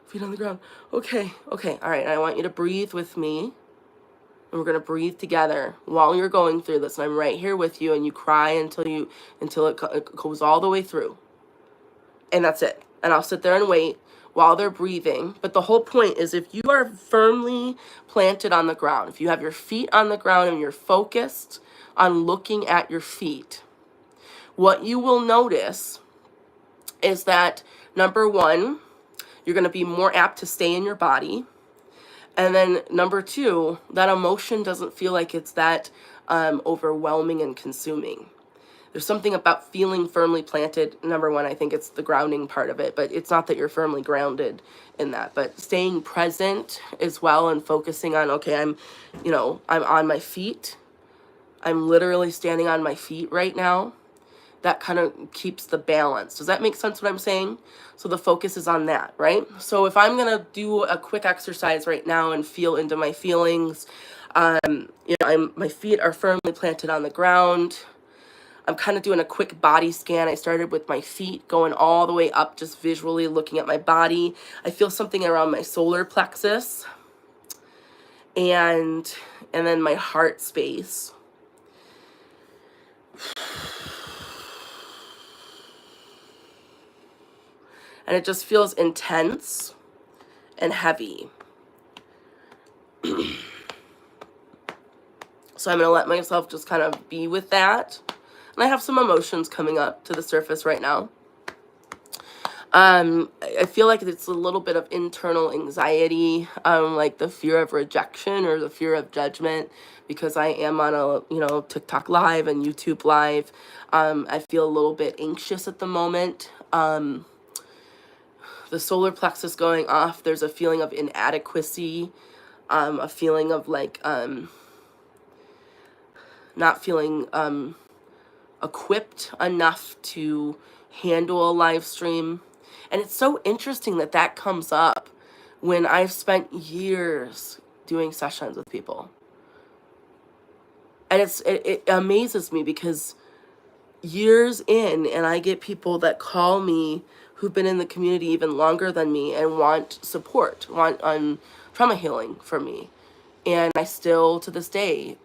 Feet on the ground. Okay, all right. And I want you to breathe with me, and we're gonna breathe together while you're going through this. And I'm right here with you, and you cry until it goes all the way through, and that's it. And I'll sit there and wait while they're breathing. But the whole point is, if you are firmly planted on the ground, if you have your feet on the ground and you're focused on looking at your feet, what you will notice is that, number one, you're going to be more apt to stay in your body. And then number two, that emotion doesn't feel like it's that overwhelming and consuming. There's something about feeling firmly planted. Number one, I think it's the grounding part of it, but it's not that you're firmly grounded in that, but staying present as well and focusing on, okay, I'm on my feet. I'm literally standing on my feet right now. That kind of keeps the balance. Does that make sense what I'm saying? So the focus is on that, right? So if I'm going to do a quick exercise right now and feel into my feelings, my feet are firmly planted on the ground. I'm kind of doing a quick body scan. I started with my feet going all the way up, just visually looking at my body. I feel something around my solar plexus and then my heart space. And it just feels intense and heavy. So I'm going to let myself just kind of be with that. And I have some emotions coming up to the surface right now. I feel like it's a little bit of internal anxiety, like the fear of rejection or the fear of judgment, because I am on a, TikTok live and YouTube live. I feel a little bit anxious at the moment. The solar plexus going off, there's a feeling of inadequacy, a feeling of like, not feeling, equipped enough to handle a live stream. And it's so interesting that that comes up when I've spent years doing sessions with people. And it amazes me because years in, and I get people that call me who've been in the community even longer than me and want support, want trauma healing from me. And I still, to this day,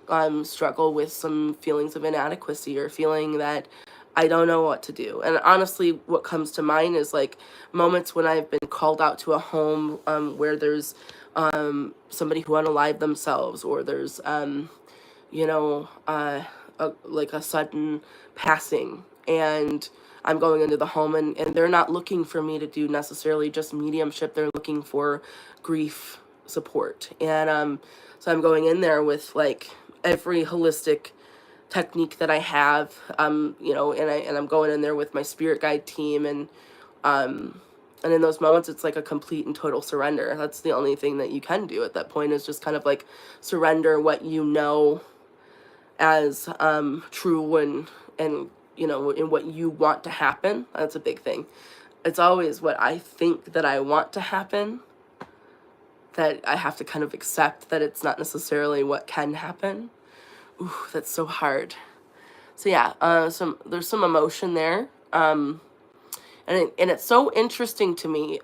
struggle with some feelings of inadequacy or feeling that I don't know what to do. And honestly, what comes to mind is like moments when I've been called out to a home where there's somebody who unalived themselves, or there's, like a sudden passing. And I'm going into the home and they're not looking for me to do necessarily just mediumship. They're looking for grief support. And so I'm going in there with like every holistic technique that I have, and I'm going in there with my spirit guide team, and in those moments it's like a complete and total surrender. That's the only thing that you can do at that point, is just kind of like surrender what you know as true and in what you want to happen. That's a big thing. It's always what I think that I want to happen that I have to kind of accept that it's not necessarily what can happen. Ooh, that's so hard. So yeah, there's some emotion there. And it's so interesting to me.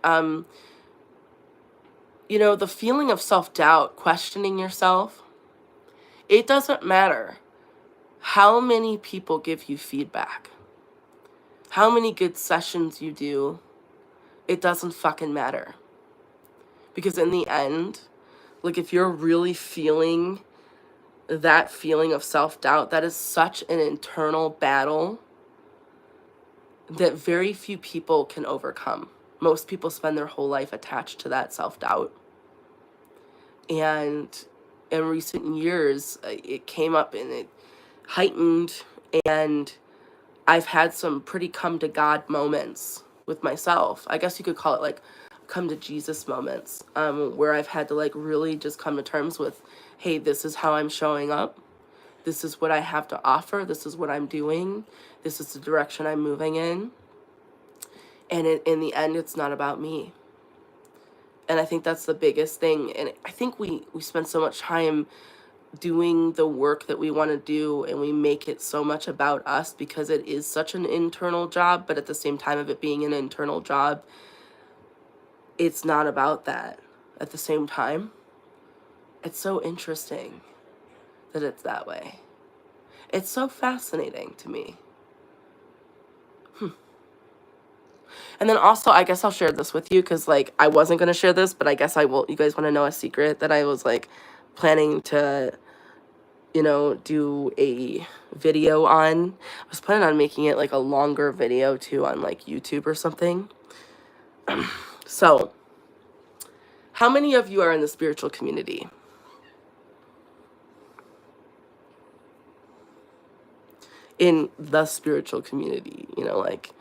The feeling of self-doubt, questioning yourself, it doesn't matter how many people give you feedback, how many good sessions you do, it doesn't fucking matter. Because in the end, like if you're really feeling that feeling of self-doubt, that is such an internal battle that very few people can overcome. Most people spend their whole life attached to that self-doubt. And in recent years, it came up and it heightened, and I've had some pretty come to God moments with myself. I guess you could call it like come to Jesus moments, where I've had to like really just come to terms with, hey, this is how I'm showing up. This is what I have to offer. This is what I'm doing. This is the direction I'm moving in. And in the end, it's not about me. And I think that's the biggest thing. And I think we spend so much time doing the work that we want to do, and we make it so much about us because it is such an internal job. But at the same time of it being an internal job, it's not about that at the same time. It's so interesting that it's that way. It's so fascinating to me. And then also, I guess I'll share this with you because, like, I wasn't going to share this, but I guess I will. You guys want to know a secret that I was, like, planning to, do a video on? I was planning on making it, like, a longer video, too, on, like, YouTube or something. So, how many of you are in the spiritual community? in the spiritual community, you know, like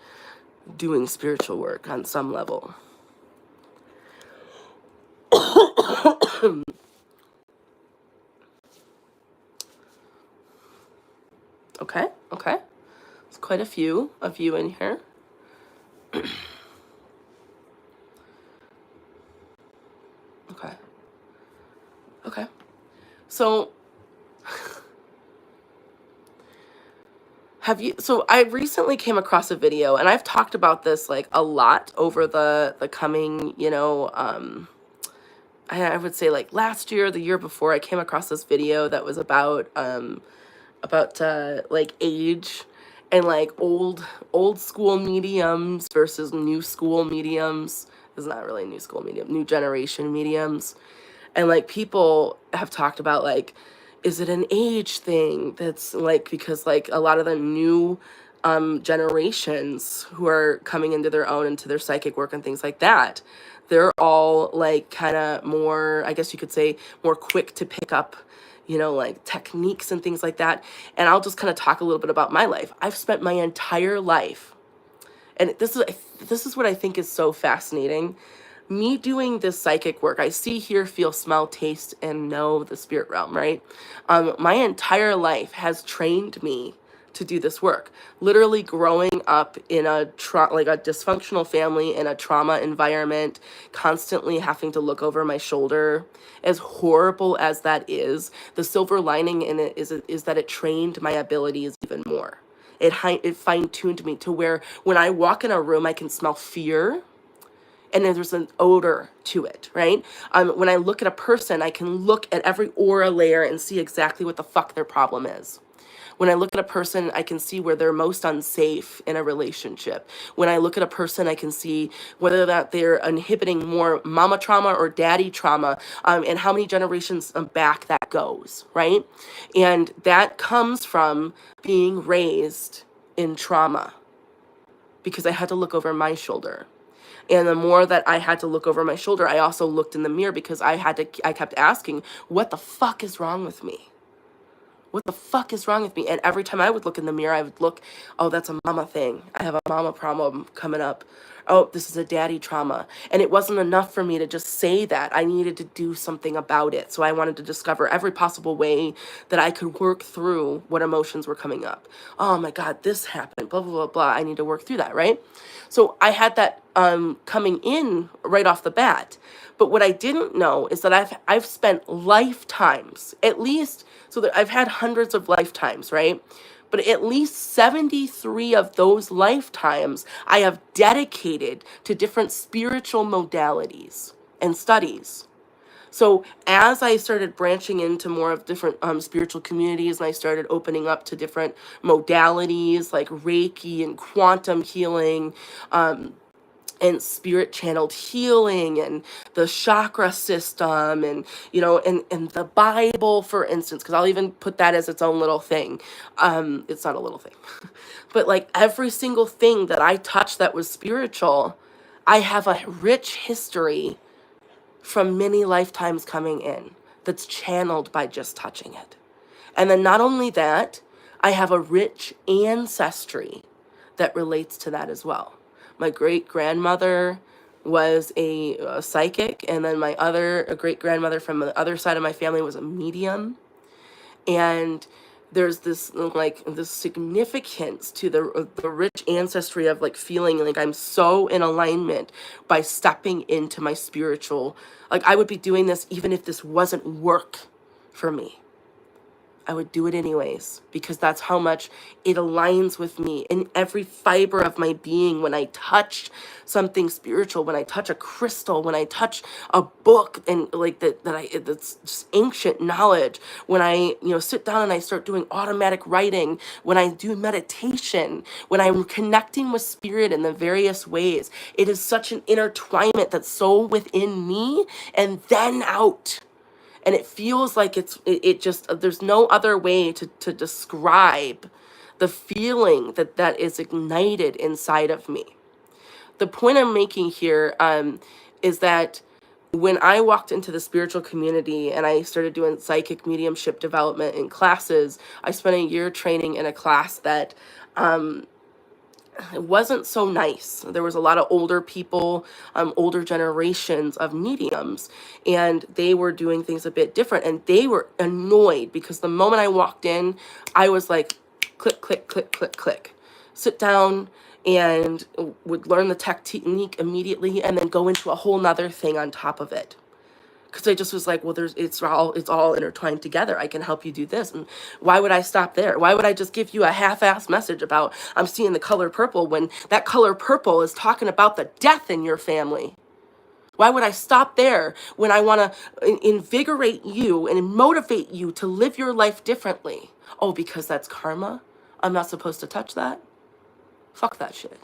doing spiritual work on some level. Okay, okay. There's quite a few of you in here. Okay. Okay. So so I recently came across a video, and I've talked about this like a lot over the coming, you know, I would say like last year, the year before, I came across this video that was about like age and like old school mediums versus new school mediums. It's not really new school medium, new generation mediums. And like people have talked about like, is it an age thing? That's like, because like a lot of the new generations who are coming into their own, into their psychic work and things like that, they're all like kind of more, I guess you could say, more quick to pick up, you know, like techniques and things like that. And I'll just kind of talk a little bit about my life. I've spent my entire life, and this is what I think is so fascinating. Me doing this psychic work, I see, hear, feel, smell, taste, and know the spirit realm, right? My entire life has trained me to do this work. Literally growing up in a like a dysfunctional family, in a trauma environment, constantly having to look over my shoulder. As horrible as that is, the silver lining in it is that it trained my abilities even more. It fine-tuned me to where when I walk in a room, I can smell fear, and then there's an odor to it, right? When I look at a person, I can look at every aura layer and see exactly what the fuck their problem is. When I look at a person, I can see where they're most unsafe in a relationship. When I look at a person, I can see whether that they're inhibiting more mama trauma or daddy trauma, and how many generations back that goes, right? And that comes from being raised in trauma, because I had to look over my shoulder. And the more that I had to look over my shoulder, I also looked in the mirror, because I kept asking, what the fuck is wrong with me? What the fuck is wrong with me? And every time I would look in the mirror, I would look, oh, that's a mama thing. I have a mama problem coming up. Oh, this is a daddy trauma. And it wasn't enough for me to just say that. I needed to do something about it. So I wanted to discover every possible way that I could work through what emotions were coming up. Oh my God, this happened, blah, blah, blah, blah. I need to work through that, right? So I had that coming in right off the bat. But what I didn't know is that I've spent lifetimes, at least, so that I've had hundreds of lifetimes, right? But at least 73 of those lifetimes I have dedicated to different spiritual modalities and studies. So as I started branching into more of different spiritual communities, and I started opening up to different modalities like Reiki and quantum healing, and spirit channeled healing, and the chakra system, and you know, and the Bible, for instance, because I'll even put that as its own little thing. It's not a little thing, but like every single thing that I touched that was spiritual, I have a rich history from many lifetimes coming in that's channeled by just touching it. And then not only that, I have a rich ancestry that relates to that as well. My great-grandmother was a psychic, and then my great-grandmother from the other side of my family was a medium. And there's this like this significance to the rich ancestry of like feeling like I'm so in alignment by stepping into my spiritual. Like I would be doing this even if this wasn't work for me. I would do it anyways, because that's how much it aligns with me in every fiber of my being. When I touch something spiritual, when I touch a crystal, when I touch a book, and like that's just ancient knowledge, when I, sit down and I start doing automatic writing, when I do meditation, when I'm connecting with spirit in the various ways, it is such an intertwinement that's so within me and then out. And it feels like it just, there's no other way to describe the feeling that is ignited inside of me. The point I'm making here is that when I walked into the spiritual community and I started doing psychic mediumship development in classes, I spent a year training in a class that it wasn't so nice. There was a lot of older people, older generations of mediums, and they were doing things a bit different, and they were annoyed because the moment I walked in, I was like, click, click, click, click, click. Sit down and would learn the technique immediately and then go into a whole nother thing on top of it. Because I just was like, well, it's all intertwined together. I can help you do this. And why would I stop there? Why would I just give you a half-assed message about I'm seeing the color purple when that color purple is talking about the death in your family? Why would I stop there when I want to invigorate you and motivate you to live your life differently? Oh, because that's karma? I'm not supposed to touch that? Fuck that shit.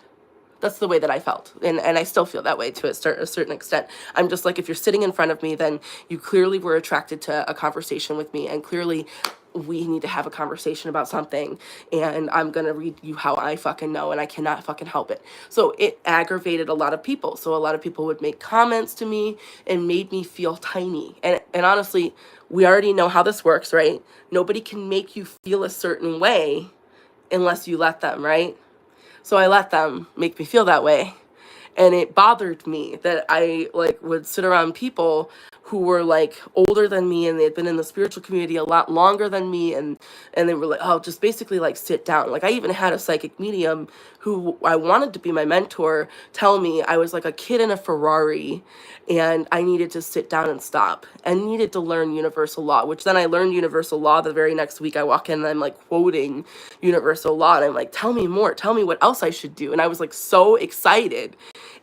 That's the way that I felt. And I still feel that way to a certain extent. I'm just like, if you're sitting in front of me, then you clearly were attracted to a conversation with me. And clearly we need to have a conversation about something. And I'm going to read you how I fucking know. And I cannot fucking help it. So it aggravated a lot of people. So a lot of people would make comments to me and made me feel tiny. And honestly, we already know how this works, right? Nobody can make you feel a certain way unless you let them, right? So I let them make me feel that way. And it bothered me that I like would sit around people who were like older than me and they had been in the spiritual community a lot longer than me, and they were like, oh, just basically like sit down. Like I even had a psychic medium who I wanted to be my mentor tell me I was like a kid in a Ferrari and I needed to sit down and stop and needed to learn universal law, which then I learned universal law the very next week. I walk in and I'm like quoting universal law and I'm like, tell me more, tell me what else I should do. And I was like so excited,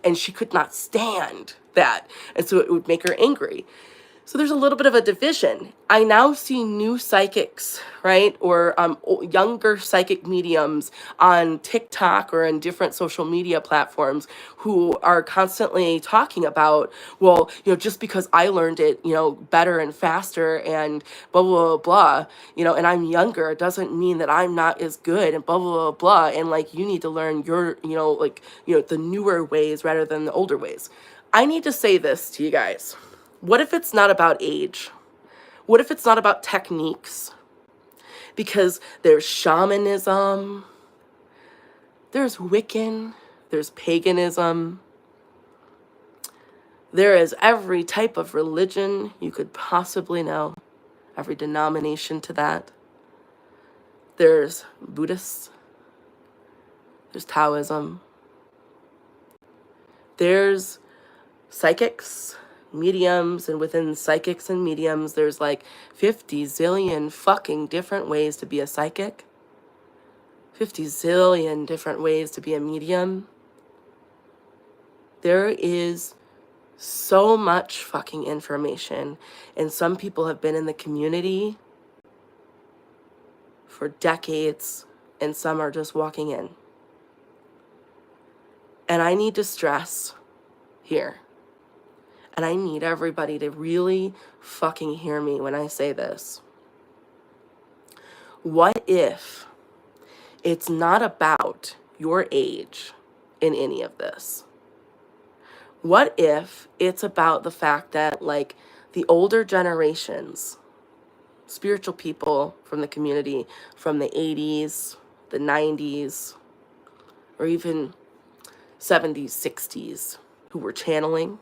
and she could not stand that. And so it would make her angry. So there's a little bit of a division. I now see new psychics, right? Or younger psychic mediums on TikTok or in different social media platforms who are constantly talking about, well, you know, just because I learned it, you know, better and faster and blah, blah, blah, blah, you know, and I'm younger, it doesn't mean that I'm not as good and blah, blah, blah, blah. And like, you need to learn your, you know, like, you know, the newer ways rather than the older ways. I need to say this to you guys. What if it's not about age? What if it's not about techniques? Because there's shamanism, there's Wiccan, there's paganism, there is every type of religion you could possibly know, every denomination to that. There's Buddhists, there's Taoism, there's psychics, mediums, and within psychics and mediums, there's like 50 zillion fucking different ways to be a psychic, 50 zillion different ways to be a medium. There is so much fucking information, and some people have been in the community for decades, and some are just walking in. And I need to stress here, and I need everybody to really fucking hear me when I say this. What if it's not about your age in any of this? What if it's about the fact that, like, the older generations, spiritual people from the community from the 80s, the 90s, or even 70s, 60s, who were channeling,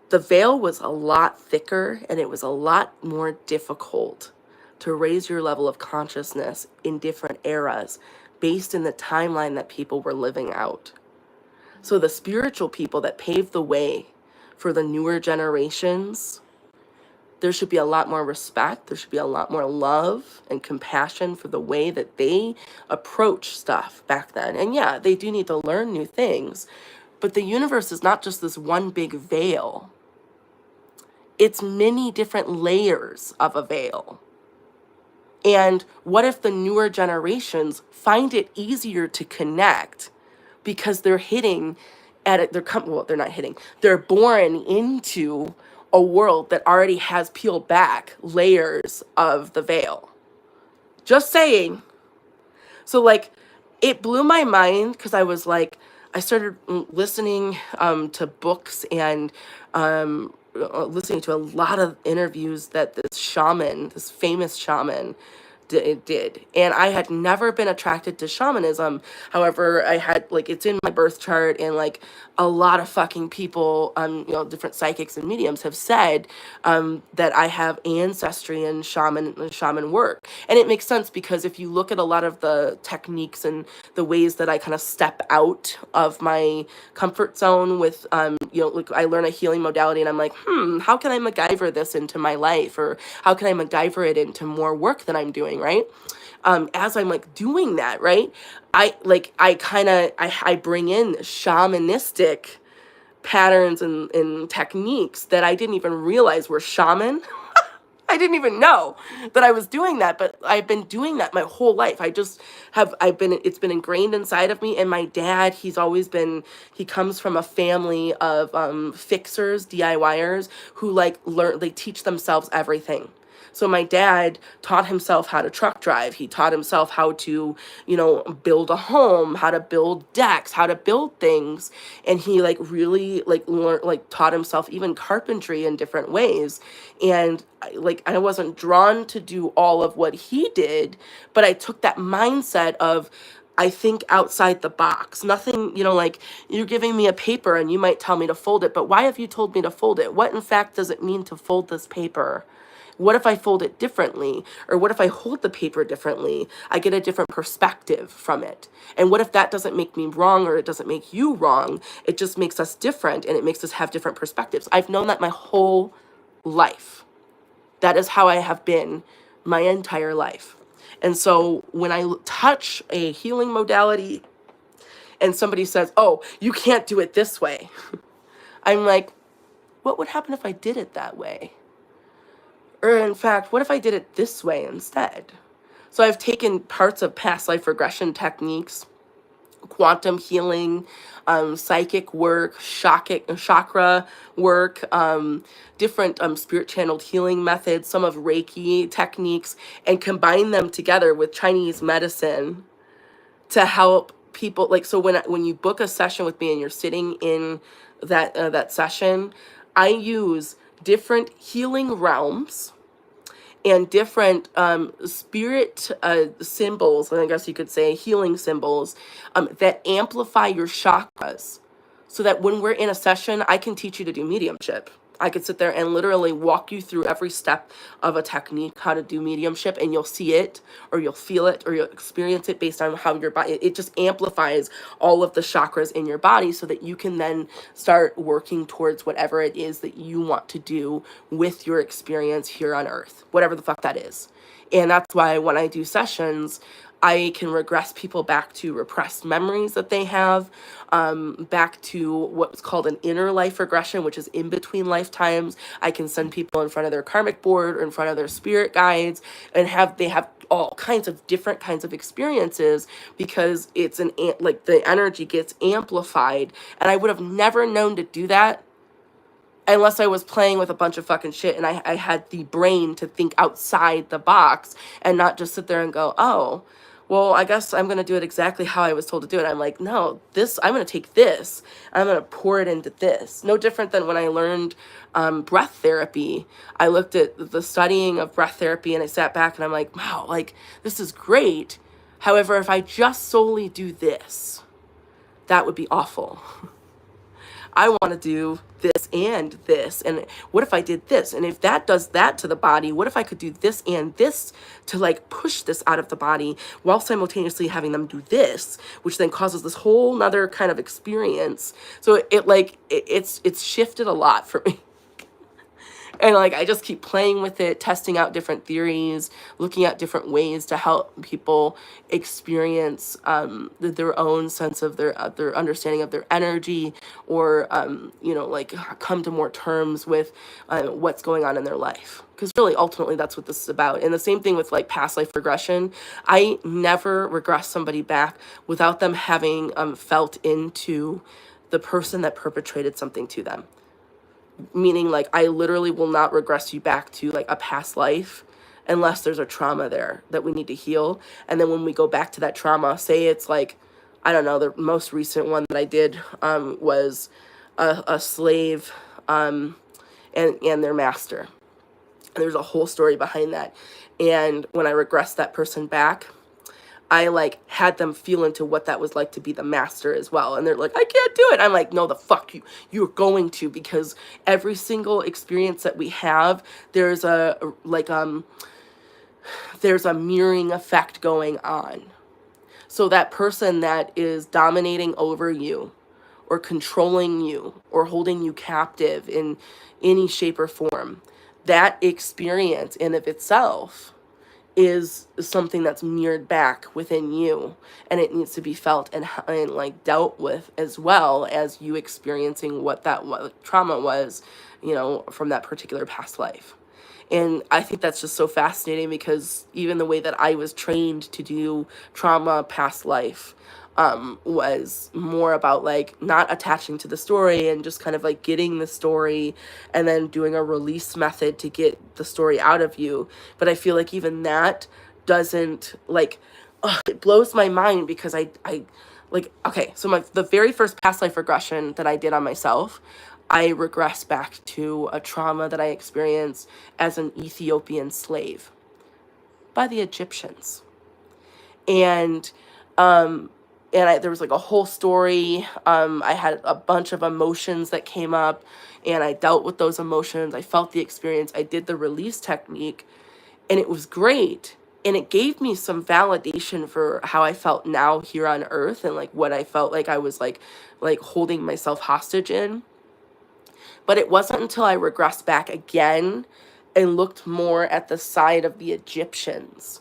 the veil was a lot thicker and it was a lot more difficult to raise your level of consciousness in different eras based in the timeline that people were living out. So the spiritual people that paved the way for the newer generations, there should be a lot more respect. There should be a lot more love and compassion for the way that they approach stuff back then. And yeah, they do need to learn new things, but the universe is not just this one big veil. It's many different layers of a veil. And what if the newer generations find it easier to connect because they're hitting at it, they're not hitting, they're born into a world that already has peeled back layers of the veil. Just saying. So like, it blew my mind because I was like, I started listening to books and listening to a lot of interviews that this shaman, this famous shaman, did. And I had never been attracted to shamanism. However, I had, like, it's in my birth chart, and like a lot of fucking people, different psychics and mediums have said that I have ancestry and shaman work. And it makes sense, because if you look at a lot of the techniques and the ways that I kind of step out of my comfort zone with, like, I learn a healing modality and I'm like, how can I MacGyver this into my life? Or how can I MacGyver it into more work that I'm doing, right? As I'm like doing that, right? I bring in shamanistic patterns and techniques that I didn't even realize were shaman. I didn't even know that I was doing that, but I've been doing that my whole life. It's been ingrained inside of me. And my dad, he comes from a family of fixers, DIYers, who they teach themselves everything. So my dad taught himself how to truck drive. He taught himself how to, build a home, how to build decks, how to build things. And he really learned, taught himself even carpentry in different ways. And I wasn't drawn to do all of what he did, but I took that mindset of, I think outside the box. Nothing, you're giving me a paper and you might tell me to fold it, but why have you told me to fold it? What in fact does it mean to fold this paper? What if I fold it differently? Or what if I hold the paper differently? I get a different perspective from it. And what if that doesn't make me wrong, or it doesn't make you wrong? It just makes us different, and it makes us have different perspectives. I've known that my whole life. That is how I have been my entire life. And so when I touch a healing modality and somebody says, oh, you can't do it this way, I'm like, what would happen if I did it that way? Or in fact, what if I did it this way instead? So I've taken parts of past life regression techniques, quantum healing, psychic work, chakra work, different spirit channeled healing methods, some of Reiki techniques, and combine them together with Chinese medicine to help people. So when you book a session with me and you're sitting in that session, I use different healing realms and different spirit symbols, I guess you could say healing symbols, that amplify your chakras, so that when we're in a session, I can teach you to do mediumship. I could sit there and literally walk you through every step of a technique, how to do mediumship, and you'll see it, or you'll feel it, or you'll experience it based on how your body, it just amplifies all of the chakras in your body, so that you can then start working towards whatever it is that you want to do with your experience here on Earth, whatever the fuck that is. And that's why when I do sessions, I can regress people back to repressed memories that they have, back to what's called an inner life regression, which is in between lifetimes. I can send people in front of their karmic board or in front of their spirit guides, and they have all kinds of different kinds of experiences, because it's the energy gets amplified. And I would have never known to do that unless I was playing with a bunch of fucking shit and I had the brain to think outside the box and not just sit there and go, oh, well, I guess I'm going to do it exactly how I was told to do it. I'm like, no, I'm going to take this, I'm going to pour it into this. No different than when I learned breath therapy. I looked at the studying of breath therapy and I sat back and I'm like, wow, this is great. However, if I just solely do this, that would be awful. I want to do this and this. And what if I did this? And if that does that to the body, what if I could do this and this to push this out of the body, while simultaneously having them do this, which then causes this whole nother kind of experience. So it's shifted a lot for me. And I just keep playing with it, testing out different theories, looking at different ways to help people experience their own sense of their understanding of their energy, or come to more terms with what's going on in their life. Because really, ultimately, that's what this is about. And the same thing with past life regression. I never regress somebody back without them having felt into the person that perpetrated something to them. Meaning, I literally will not regress you back to a past life unless there's a trauma there that we need to heal. And then when we go back to that trauma, say it's I I don't know, the most recent one that I did was a slave and their master. And there's a whole story behind that. And when I regressed that person back, I like had them feel into what that was like to be the master as well. And they're like, I can't do it. I'm like, no, the fuck you're going to, because every single experience that we have, there's a mirroring effect going on. So that person that is dominating over you or controlling you or holding you captive in any shape or form, that experience in of itself is something that's mirrored back within you, and it needs to be felt and like dealt with, as well as you experiencing what trauma was, from that particular past life. And I think that's just so fascinating, because even the way that I was trained to do trauma past life was more about like not attaching to the story and just kind of like getting the story and then doing a release method to get the story out of you. But I feel like even that doesn't like, it blows my mind, because I like, okay, so the very first past life regression that I did on myself, I regressed back to a trauma that I experienced as an Ethiopian slave by the Egyptians. And there was like a whole story. I had a bunch of emotions that came up, and I dealt with those emotions. I felt the experience. I did the release technique, and it was great. And it gave me some validation for how I felt now here on earth, and like what I felt like I was like holding myself hostage in. But it wasn't until I regressed back again and looked more at the side of the Egyptians,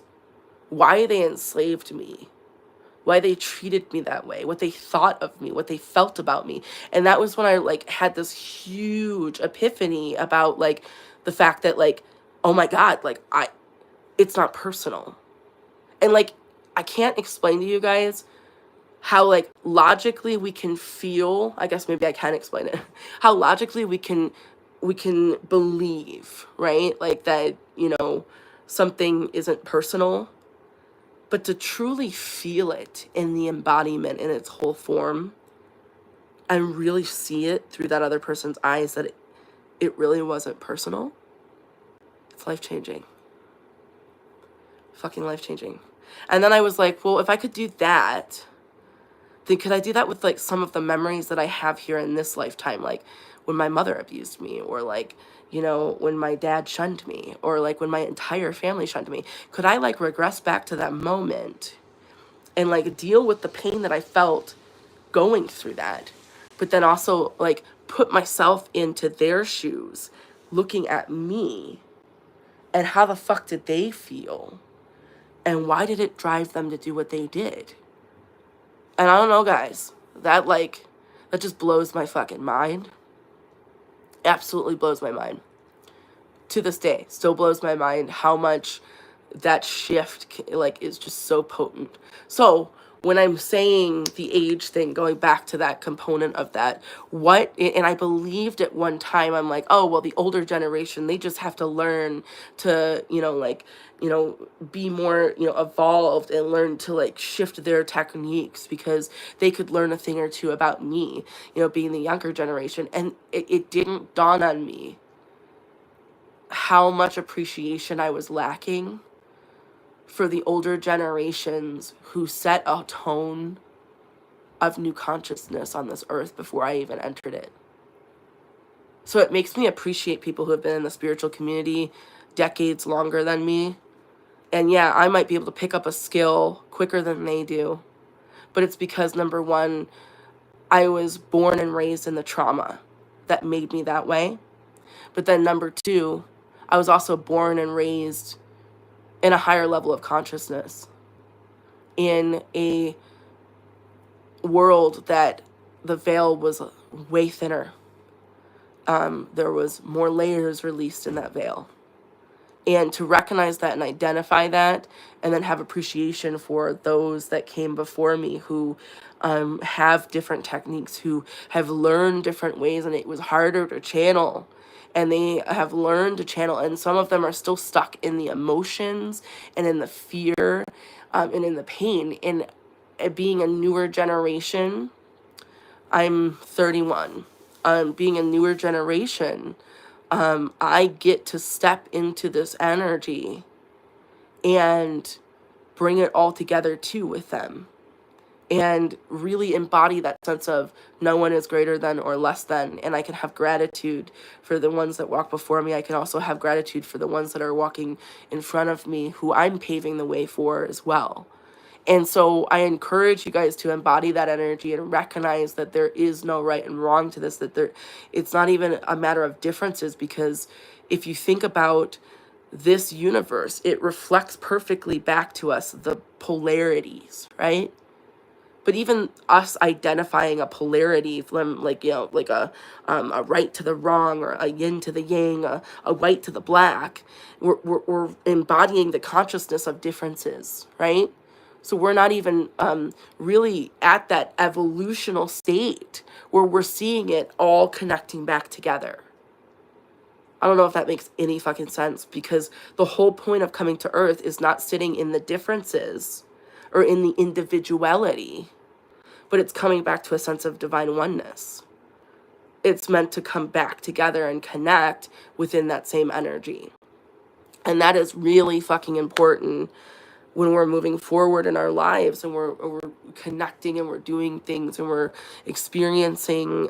why they enslaved me, why they treated me that way, what they thought of me, what they felt about me. And that was when I like had this huge epiphany about like the fact that like, oh my God, like it's not personal. And like, I can't explain to you guys how like logically we can feel, I guess maybe I can explain it, how logically we can believe, right? Like that, something isn't personal, but to truly feel it in the embodiment in its whole form and really see it through that other person's eyes, that it really wasn't personal, it's life-changing. Fucking life-changing. And then I was like, well, if I could do that, then could I do that with like some of the memories that I have here in this lifetime? Like when my mother abused me, or like, when my dad shunned me, or like when my entire family shunned me. Could I like regress back to that moment and like deal with the pain that I felt going through that, but then also like put myself into their shoes, looking at me, and how the fuck did they feel? And why did it drive them to do what they did? And I don't know, guys, that just blows my fucking mind. Absolutely blows my mind. To this day, still blows my mind how much that shift like is just so potent. So when I'm saying the age thing, going back to that component of that, and I believed at one time, I'm like, oh, well, the older generation, they just have to learn to, be more, evolved, and learn to like shift their techniques, because they could learn a thing or two about me, being the younger generation. And it didn't dawn on me how much appreciation I was lacking for the older generations who set a tone of new consciousness on this earth before I even entered it. So it makes me appreciate people who have been in the spiritual community decades longer than me. And yeah, I might be able to pick up a skill quicker than they do, but it's because, number one, I was born and raised in the trauma that made me that way. But then number two, I was also born and raised in a higher level of consciousness, in a world that the veil was way thinner. There was more layers released in that veil. And to recognize that and identify that, and then have appreciation for those that came before me who have different techniques, who have learned different ways, and it was harder to channel. And they have learned to channel, and some of them are still stuck in the emotions and in the fear and in the pain. And being a newer generation, I'm 31. Being a newer generation, I get to step into this energy and bring it all together too with them, and really embody that sense of no one is greater than or less than. And I can have gratitude for the ones that walk before me. I can also have gratitude for the ones that are walking in front of me, who I'm paving the way for as well. And so I encourage you guys to embody that energy and recognize that there is no right and wrong to this, that it's not even a matter of differences, because if you think about this universe, it reflects perfectly back to us the polarities, right? But even us identifying a polarity from, like, like a right to the wrong, or a yin to the yang, a white to the black, we're embodying the consciousness of differences, right? So we're not even really at that evolutional state where we're seeing it all connecting back together. I don't know if that makes any fucking sense, because the whole point of coming to Earth is not sitting in the differences or in the individuality, but it's coming back to a sense of divine oneness. It's meant to come back together and connect within that same energy. And that is really fucking important when we're moving forward in our lives, and we're connecting, and we're doing things, and we're experiencing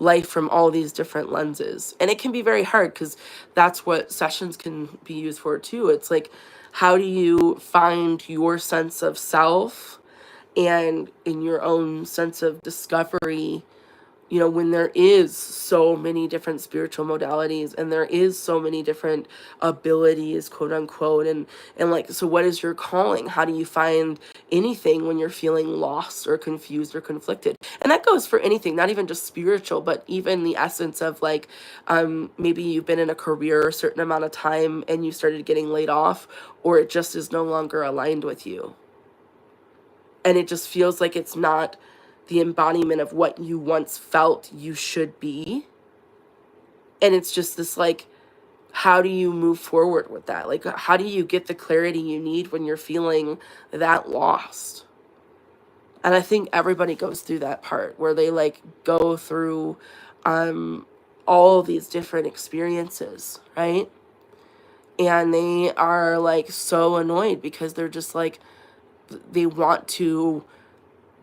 life from all these different lenses. And it can be very hard, because that's what sessions can be used for too. It's like, how do you find your sense of self and in your own sense of discovery, when there is so many different spiritual modalities, and there is so many different abilities, quote unquote, and like, so what is your calling? How do you find anything when you're feeling lost or confused or conflicted? And that goes for anything, not even just spiritual, but even the essence of, like, maybe you've been in a career a certain amount of time and you started getting laid off, or it just is no longer aligned with you. And it just feels like it's not the embodiment of what you once felt you should be. And it's just this, like, how do you move forward with that? Like, how do you get the clarity you need when you're feeling that lost? And I think everybody goes through that part where they, like, go through all these different experiences, right? And they are, like, so annoyed, because they're just, like, they want to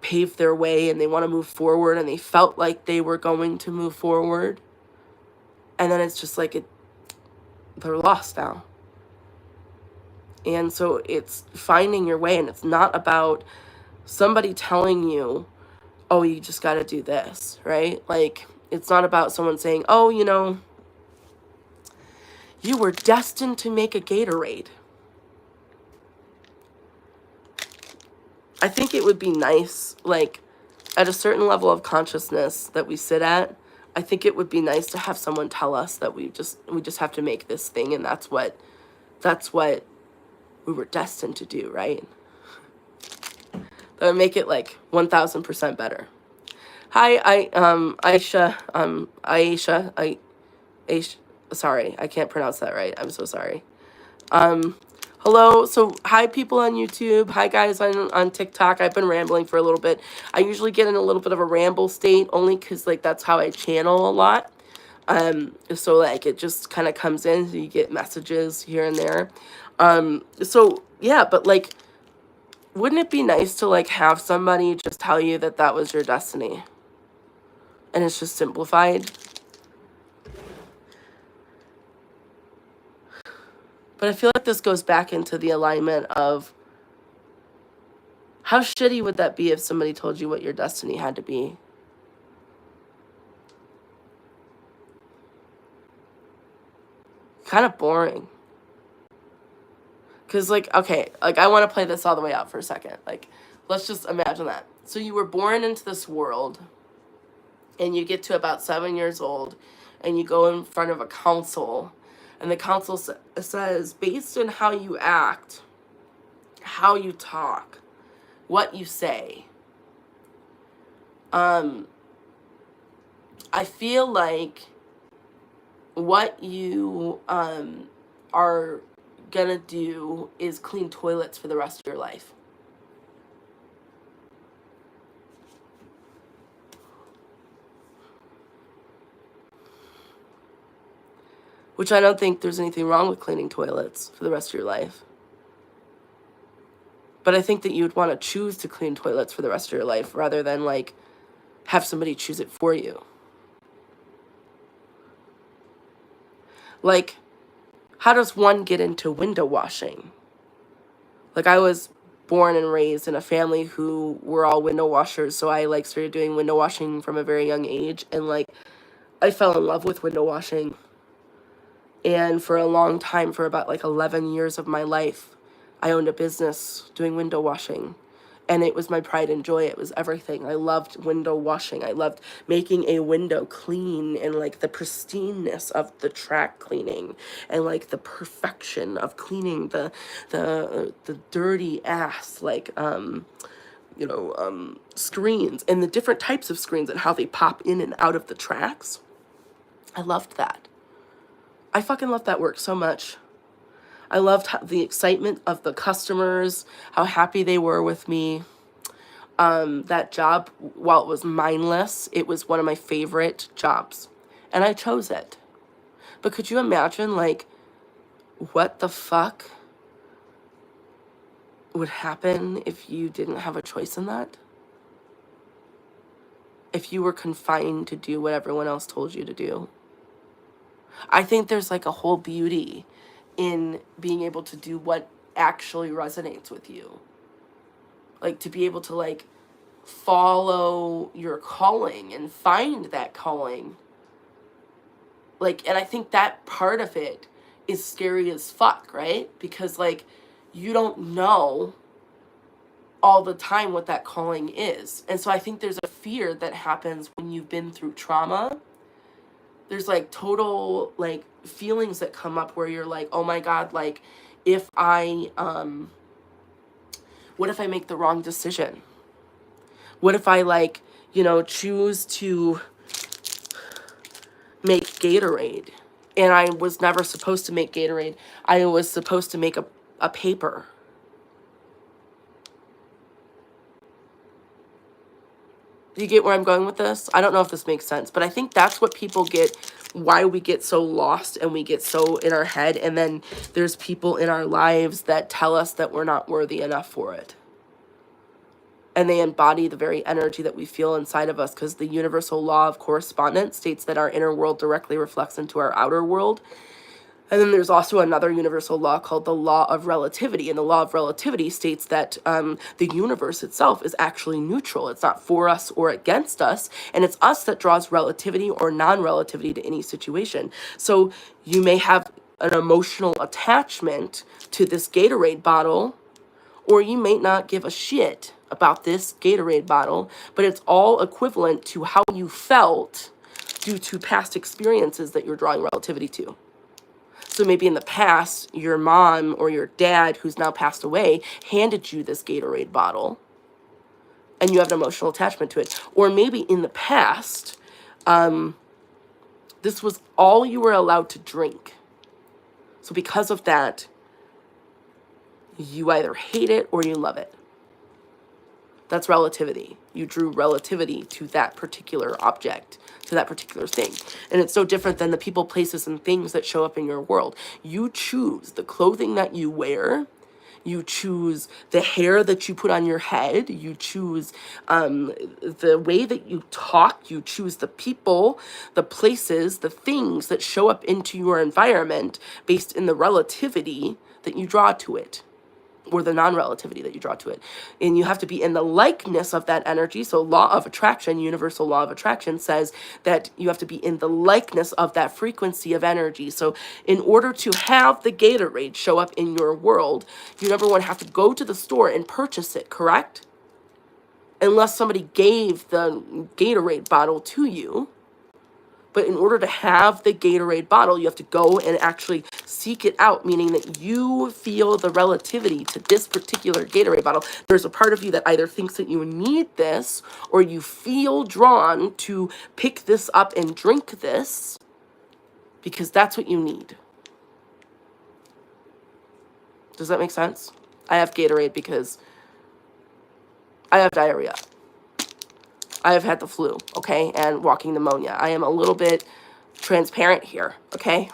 pave their way, and they want to move forward, and they felt like they were going to move forward, and then it's just like they're lost now. And so it's finding your way, and it's not about somebody telling you, oh, you just got to do this, right? Like, it's not about someone saying, oh, you were destined to make a Gatorade. I think it would be nice, like, at a certain level of consciousness that we sit at, I think it would be nice to have someone tell us that we just have to make this thing, and that's what we were destined to do, right? That would make it, like, 1000% better. Hi, Aisha, sorry, I can't pronounce that right. I'm so sorry. Hello. So hi, people on YouTube. Hi, guys on TikTok. I've been rambling for a little bit. I usually get in a little bit of a ramble state, only because, like, that's how I channel a lot. So, like, it just kind of comes in, so you get messages here and there. So yeah, but, like, wouldn't it be nice to, like, have somebody just tell you that that was your destiny, and it's just simplified? But I feel like this goes back into the alignment of, how shitty would that be if somebody told you what your destiny had to be? Kind of boring. Because, like, okay, like, I want to play this all the way out for a second. Like, let's just imagine that. So you were born into this world, and you get to about 7 years old, and you go in front of a council, and the council says, based on how you act, how you talk, what you say, I feel like what you are gonna do is clean toilets for the rest of your life. which I don't think there's anything wrong with cleaning toilets for the rest of your life. But I think that you would want to choose to clean toilets for the rest of your life rather than like have somebody choose it for you. Like, how does one get into window washing? Like, I was born and raised in a family who were all window washers, so I like started doing window washing from a very young age, and like I fell in love with window washing. And for a long time, for about like 11 years of my life, I owned a business doing window washing. And it was my pride and joy. It was everything. I loved window washing. I loved making a window clean and like the pristineness of the track cleaning and like the perfection of cleaning the dirty ass like screens and the different types of screens and how they pop in and out of the tracks. I loved that. I fucking loved that work so much. I loved the excitement of the customers, how happy they were with me. That job, while it was mindless, it was one of my favorite jobs. And I chose it. But could you imagine, like, what the fuck would happen if you didn't have a choice in that? If you were confined to do what everyone else told you to do? I think there's like a whole beauty in being able to do what actually resonates with you. Like to be able to like follow your calling and find that calling. Like, and I think that part of it is scary as fuck, right? Because like you don't know all the time what that calling is. And so I think there's a fear that happens when you've been through trauma. There's like total like feelings that come up where you're like, oh my God, like if I, what if I make the wrong decision? What if I like, choose to make Gatorade and I was never supposed to make Gatorade. I was supposed to make a paper. Do you get where I'm going with this? I don't know if this makes sense, but I think that's what people get, why we get so lost and we get so in our head. And then there's people in our lives that tell us that we're not worthy enough for it. And they embody the very energy that we feel inside of us, because the universal law of correspondence states that our inner world directly reflects into our outer world. And then there's also another universal law called the law of relativity. And the law of relativity states that the universe itself is actually neutral. It's not for us or against us. And it's us that draws relativity or non-relativity to any situation. So you may have an emotional attachment to this Gatorade bottle, or you may not give a shit about this Gatorade bottle, but it's all equivalent to how you felt due to past experiences that you're drawing relativity to. So maybe in the past, your mom or your dad, who's now passed away, handed you this Gatorade bottle, and you have an emotional attachment to it. Or maybe in the past, this was all you were allowed to drink. So because of that, you either hate it or you love it. That's relativity. You drew relativity to that particular object, to that particular thing. And it's so different than the people, places, and things that show up in your world. You choose the clothing that you wear. You choose the hair that you put on your head. You choose the way that you talk. You choose the people, the places, the things that show up into your environment based in the relativity that you draw to it, or the non-relativity that you draw to it. And you have to be in the likeness of that energy. So law of attraction, universal law of attraction, says that you have to be in the likeness of that frequency of energy. So in order to have the Gatorade show up in your world, you number one have to go to the store and purchase it, correct? Unless somebody gave the Gatorade bottle to you. But in order to have the Gatorade bottle, you have to go and actually seek it out, meaning that you feel the relativity to this particular Gatorade bottle. There's a part of you that either thinks that you need this, or you feel drawn to pick this up and drink this because that's what you need. Does that make sense? I have Gatorade because I have diarrhea. I have had the flu, okay, and walking pneumonia. I am a little bit transparent here, okay?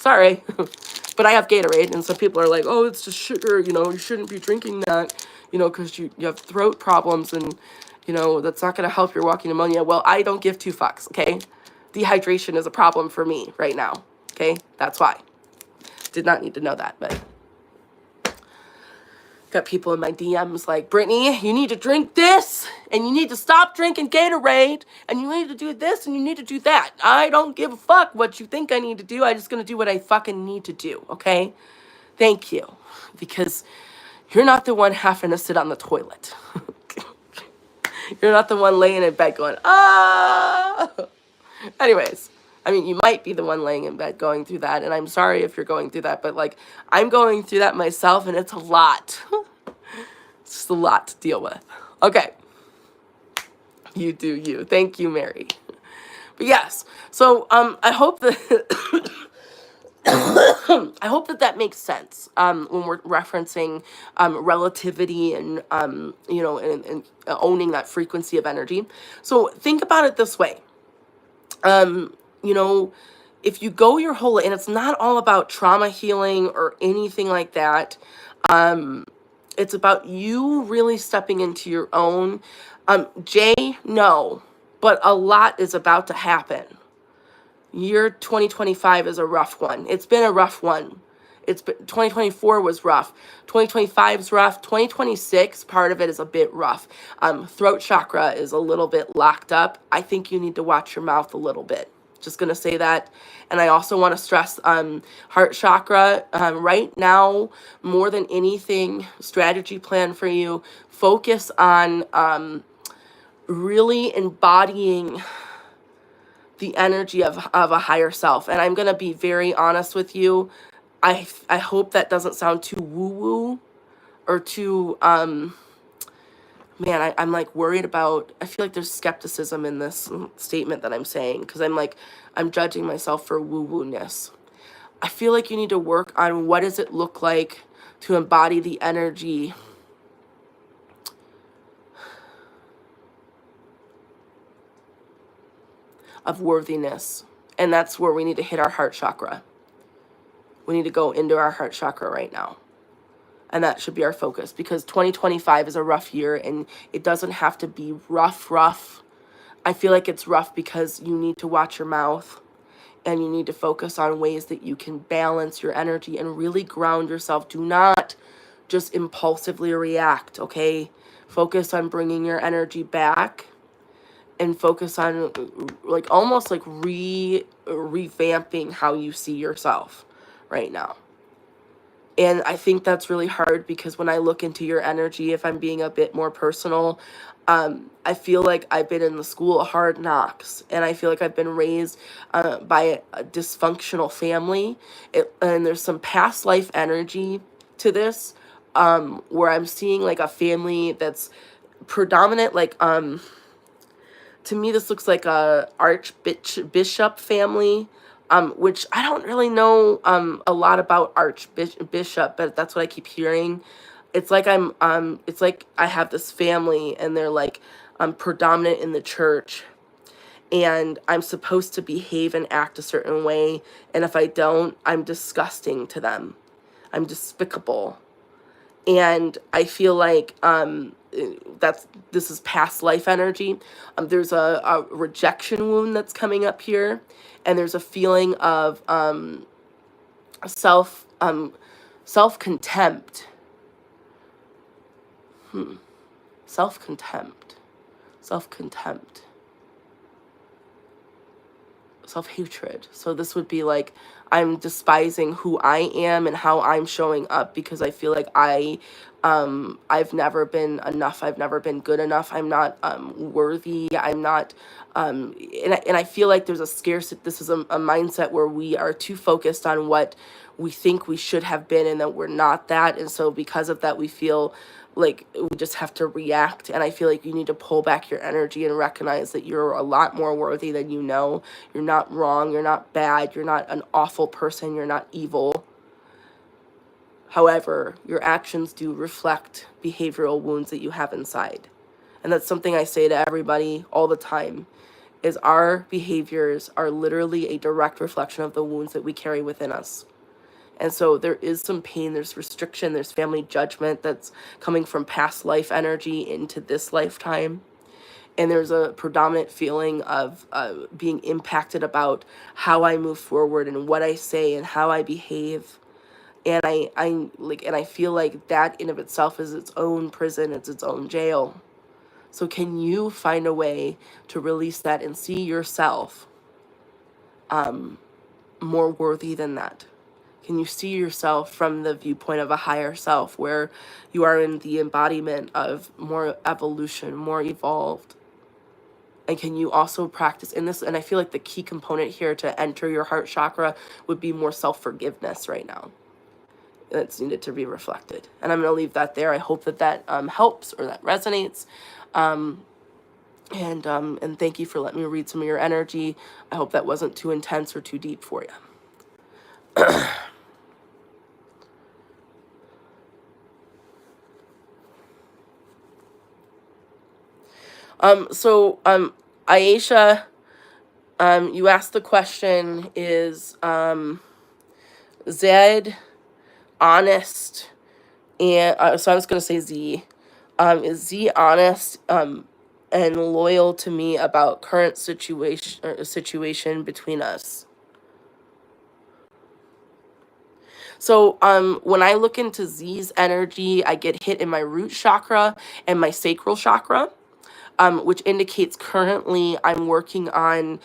Sorry. But I have Gatorade, and some people are like, oh, it's just sugar, you know, you shouldn't be drinking that, you know, because you have throat problems, and, you know, that's not going to help your walking pneumonia. Well, I don't give two fucks, okay? Dehydration is a problem for me right now, okay? That's why. Did not need to know that, but got people in my DMs like, Brittany, you need to drink this, and you need to stop drinking Gatorade, and you need to do this, and you need to do that. I don't give a fuck what you think I need to do. I'm just going to do what I fucking need to do, okay? Thank you. Because you're not the one having to sit on the toilet. You're not the one laying in bed going, ah. Anyways, I mean, you might be the one laying in bed going through that, and I'm sorry if you're going through that, but, like, I'm going through that myself, and it's a lot. It's just a lot to deal with. Okay. You do you. Thank you, Mary. But yes, so I hope that I hope that that makes sense when we're referencing relativity and you know, and owning that frequency of energy. So think about it this way. You know, if you go your whole, and it's not all about trauma healing or anything like that. It's about you really stepping into your own. Jay, no, but a lot is about to happen. Year 2025 is a rough one. It's been a rough one. 2024 was rough. 2025 is rough. 2026, part of it is a bit rough. Throat chakra is a little bit locked up. I think you need to watch your mouth a little bit. Just going to say that. And I also want to stress heart chakra. Right now, more than anything, strategy plan for you. Focus on really embodying the energy of a higher self. And I'm going to be very honest with you. I hope that doesn't sound too woo-woo or too, man, I'm like worried about, I feel like there's skepticism in this statement that I'm saying, because I'm judging myself for woo-woo-ness. I feel like you need to work on what does it look like to embody the energy of worthiness. And that's where we need to hit our heart chakra. We need to go into our heart chakra right now. And that should be our focus, because 2025 is a rough year, and it doesn't have to be rough. I feel like it's rough because you need to watch your mouth, and you need to focus on ways that you can balance your energy and really ground yourself. Do not just impulsively react, okay? Focus on bringing your energy back, and focus on like almost like revamping how you see yourself right now. And I think that's really hard, because when I look into your energy, if I'm being a bit more personal, I feel like I've been in the school of hard knocks, and I feel like I've been raised by a dysfunctional family. And there's some past life energy to this, where I'm seeing like a family that's predominant, like, to me, this looks like a archbishop family, which I don't really know a lot about archbishop, but that's what I keep hearing. It's like it's like I have this family, and they're like predominant in the church, and I'm supposed to behave and act a certain way, and if I don't, I'm disgusting to them. I'm despicable. And I feel like this is past life energy. There's a rejection wound that's coming up here, and there's a feeling of self-contempt. Self-contempt. Self-hatred. So this would be like, I'm despising who I am and how I'm showing up, because I feel like I've never been enough. I've never been good enough. I'm not worthy. I'm not, and I feel like there's a scarcity. This is a mindset where we are too focused on what we think we should have been, and that we're not that. And so because of that, we feel like we just have to react. And I feel like you need to pull back your energy and recognize that you're a lot more worthy than you know. You're not wrong. You're not bad. You're not an awful person. You're not evil. However, your actions do reflect behavioral wounds that you have inside. And that's something I say to everybody all the time. is our behaviors are literally a direct reflection of the wounds that we carry within us. And so there is some pain, there's restriction, there's family judgment that's coming from past life energy into this lifetime. And there's a predominant feeling of being impacted about how I move forward and what I say and how I behave. And I feel like that in of itself is its own prison, it's its own jail. So can you find a way to release that and see yourself more worthy than that? Can you see yourself from the viewpoint of a higher self, where you are in the embodiment of more evolution, more evolved? And can you also practice in this? And I feel like the key component here to enter your heart chakra would be more self-forgiveness right now. That's needed to be reflected. And I'm going to leave that there. I hope that that helps or that resonates. And thank you for letting me read some of your energy. I hope that wasn't too intense or too deep for you. Aisha, you asked the question, is Zed honest? And so I was going to say Z. Is Z honest and loyal to me about current situation between us? So when I look into Z's energy, I get hit in my root chakra and my sacral chakra. Which indicates currently I'm working on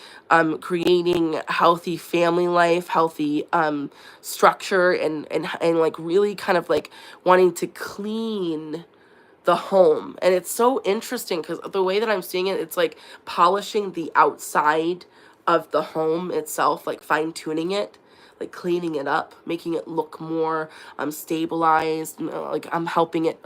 creating healthy family life, healthy structure, and like really kind of like wanting to clean the home. And it's so interesting because the way that I'm seeing it, it's like polishing the outside of the home itself, like fine-tuning it, like cleaning it up, making it look more stabilized, like I'm helping it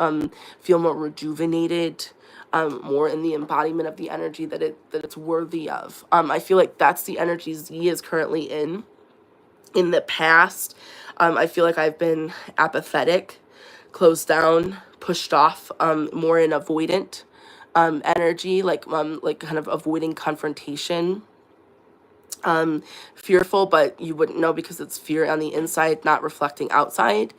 feel more rejuvenated, more in the embodiment of the energy that it's worthy of. I feel like that's the energy Z is currently in. In the past, I feel like I've been apathetic, closed down, pushed off, more in avoidant energy, like kind of avoiding confrontation. Fearful, but you wouldn't know because it's fear on the inside, not reflecting outside.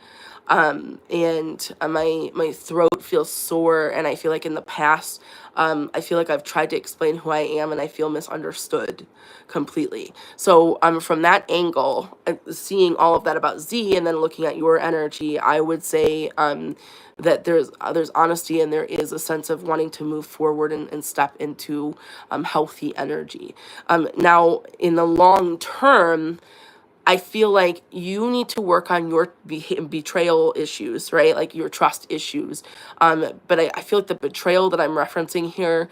And my throat feels sore, and I feel like in the past, I feel like I've tried to explain who I am, and I feel misunderstood completely. So from that angle, seeing all of that about Z, and then looking at your energy, I would say that there's honesty, and there is a sense of wanting to move forward and step into healthy energy. Now, in the long term, I feel like you need to work on your betrayal issues, right? Like your trust issues. But I feel like the betrayal that I'm referencing here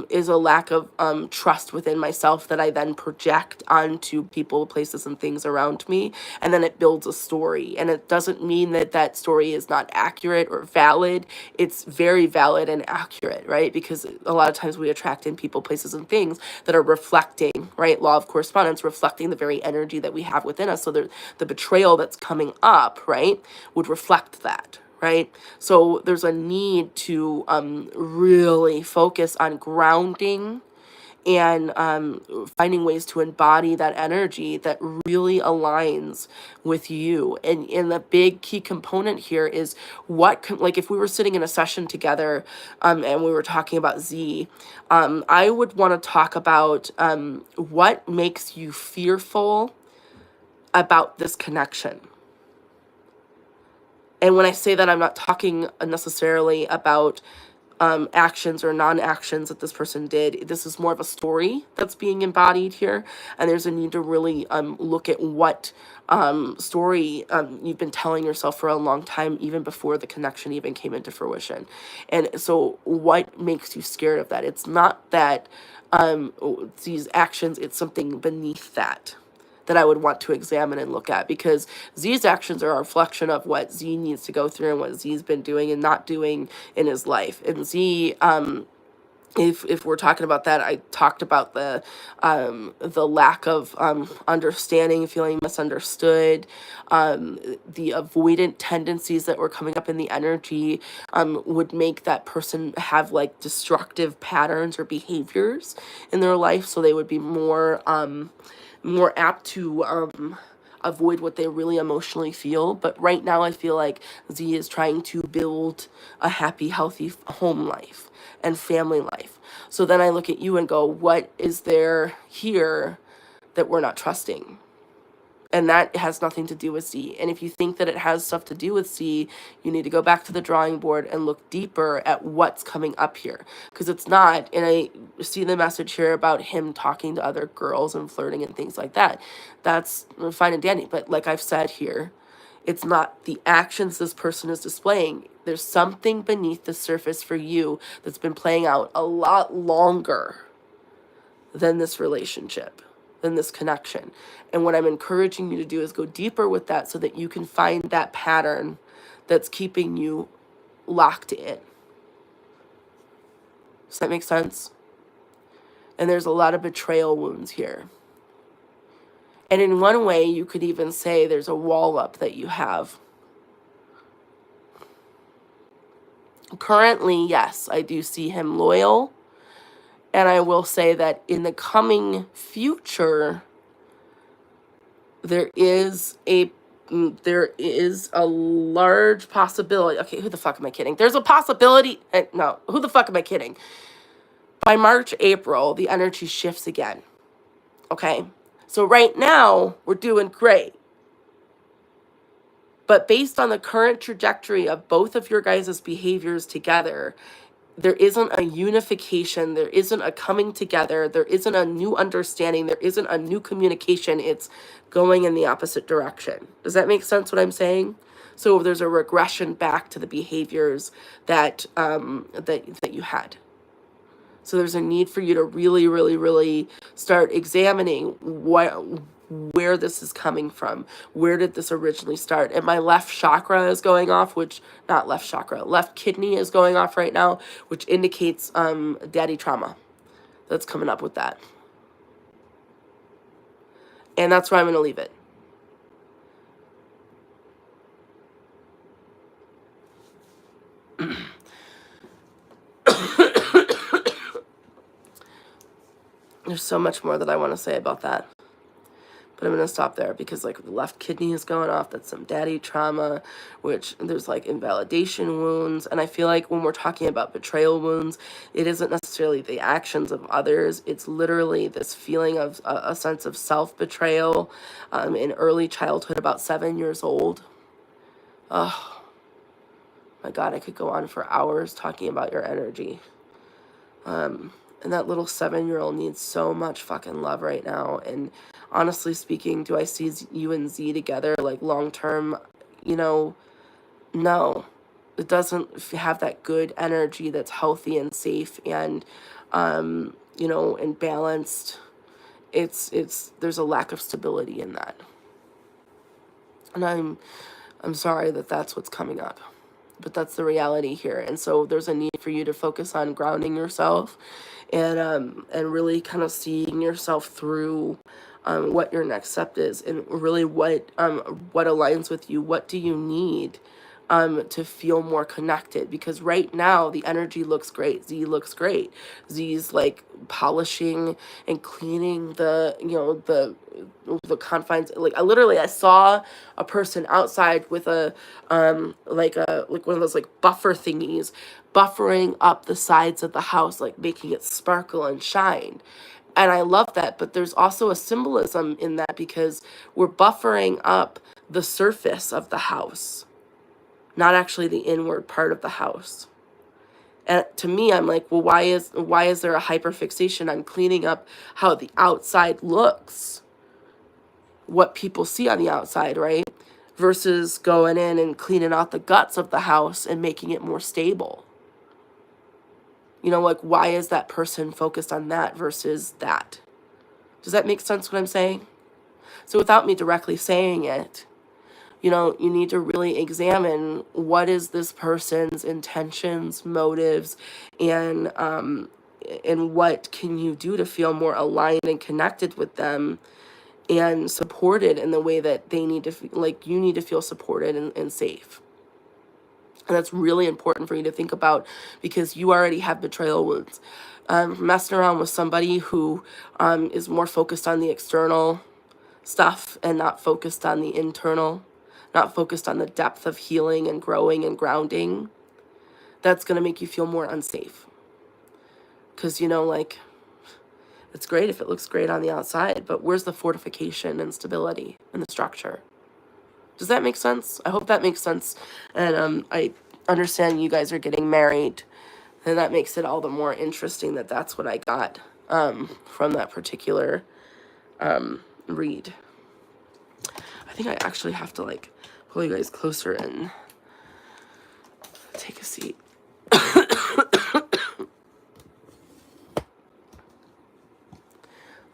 is a lack of trust within myself that I then project onto people, places, and things around me. And then it builds a story. And it doesn't mean that that story is not accurate or valid. It's very valid and accurate, right? Because a lot of times we attract in people, places, and things that are reflecting, right? Law of correspondence, reflecting the very energy that we have within us. So the betrayal that's coming up, right, would reflect that, right? So there's a need to really focus on grounding and finding ways to embody that energy that really aligns with you. And the big key component here is like if we were sitting in a session together and we were talking about Z, I would want to talk about what makes you fearful about this connection. And when I say that, I'm not talking necessarily about actions or non-actions that this person did. This is more of a story that's being embodied here. And there's a need to really look at what story you've been telling yourself for a long time, even before the connection even came into fruition. And so what makes you scared of that? It's not that these actions, it's something beneath that I would want to examine and look at, because Z's actions are a reflection of what Z needs to go through and what Z's been doing and not doing in his life. And Z if we're talking about that, I talked about the lack of understanding, feeling misunderstood, the avoidant tendencies that were coming up in the energy would make that person have like destructive patterns or behaviors in their life, so they would be more apt to avoid what they really emotionally feel. But right now I feel like Z is trying to build a happy, healthy home life and family life. So then I look at you and go, what is there here that we're not trusting? And that has nothing to do with Z. And if you think that it has stuff to do with Z, you need to go back to the drawing board and look deeper at what's coming up here. Because it's not, and I see the message here about him talking to other girls and flirting and things like that. That's fine and dandy. But like I've said here, it's not the actions this person is displaying. There's something beneath the surface for you that's been playing out a lot longer than this relationship, than this connection. And what I'm encouraging you to do is go deeper with that so that you can find that pattern that's keeping you locked in. Does that make sense? And there's a lot of betrayal wounds here. And in one way, you could even say there's a wall up that you have. Currently, yes, I do see him loyal. And I will say that in the coming future, there is a large possibility. Okay, who the fuck am I kidding? There's a possibility. No, who the fuck am I kidding? By March, April, the energy shifts again. Okay, so right now we're doing great. But based on the current trajectory of both of your guys' behaviors together, there isn't a unification, there isn't a coming together, there isn't a new understanding, there isn't a new communication. It's going in the opposite direction. Does that make sense what I'm saying? So there's a regression back to the behaviors that that you had. So there's a need for you to really, really, really start examining where this is coming from. Where did this originally start? And my left chakra is going off, left kidney is going off right now, which indicates daddy trauma that's coming up with that. And that's where I'm going to leave it. There's so much more that I want to say about that. But I'm going to stop there because like the left kidney is going off. That's some daddy trauma, which there's like invalidation wounds. And I feel like when we're talking about betrayal wounds, it isn't necessarily the actions of others. It's literally this feeling of a sense of self-betrayal in early childhood, about 7 years old. Oh, my God, I could go on for hours talking about your energy. And that little 7-year-old needs so much fucking love right now. And honestly speaking, do I see you and Z together like long term? You know, no. It doesn't have that good energy that's healthy and safe and, you know, and balanced. There's a lack of stability in that. And I'm sorry that that's what's coming up. But that's the reality here. And so there's a need for you to focus on grounding yourself and really kind of seeing yourself through what your next step is and really what aligns with you. What do you need to feel more connected? Because right now the energy looks great. Z looks great. Z's like polishing and cleaning the, you know, the confines. Like I saw a person outside with a like one of those like buffer thingies buffering up the sides of the house, like making it sparkle and shine. And I love that, but there's also a symbolism in that because we're buffering up the surface of the house, not actually the inward part of the house. And to me, I'm like, well, why is there a hyperfixation on cleaning up how the outside looks, what people see on the outside, right? Versus going in and cleaning out the guts of the house and making it more stable. You know, like, why is that person focused on that versus that? Does that make sense what I'm saying? So without me directly saying it, you know, you need to really examine what is this person's intentions, motives, and and what can you do to feel more aligned and connected with them and supported in the way that they need to like you need to feel supported and safe. And that's really important for you to think about, because you already have betrayal wounds. Messing around with somebody who is more focused on the external stuff and not focused on the internal, not focused on the depth of healing and growing and grounding, that's going to make you feel more unsafe. Because, you know, like, it's great if it looks great on the outside, but where's the fortification and stability and the structure? Does that make sense? I hope that makes sense. And I understand you guys are getting married, and that makes it all the more interesting that that's what I got from that particular read. I think I actually have to, like, pull you guys closer and take a seat.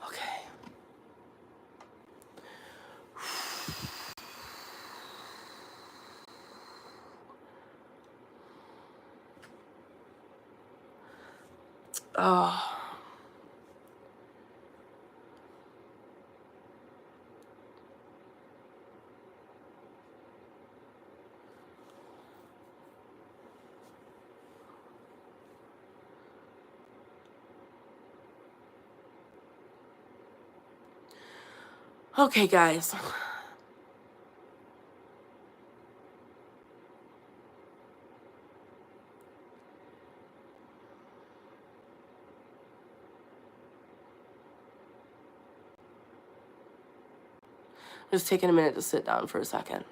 Okay. Oh. Okay, guys. Just taking a minute to sit down for a second.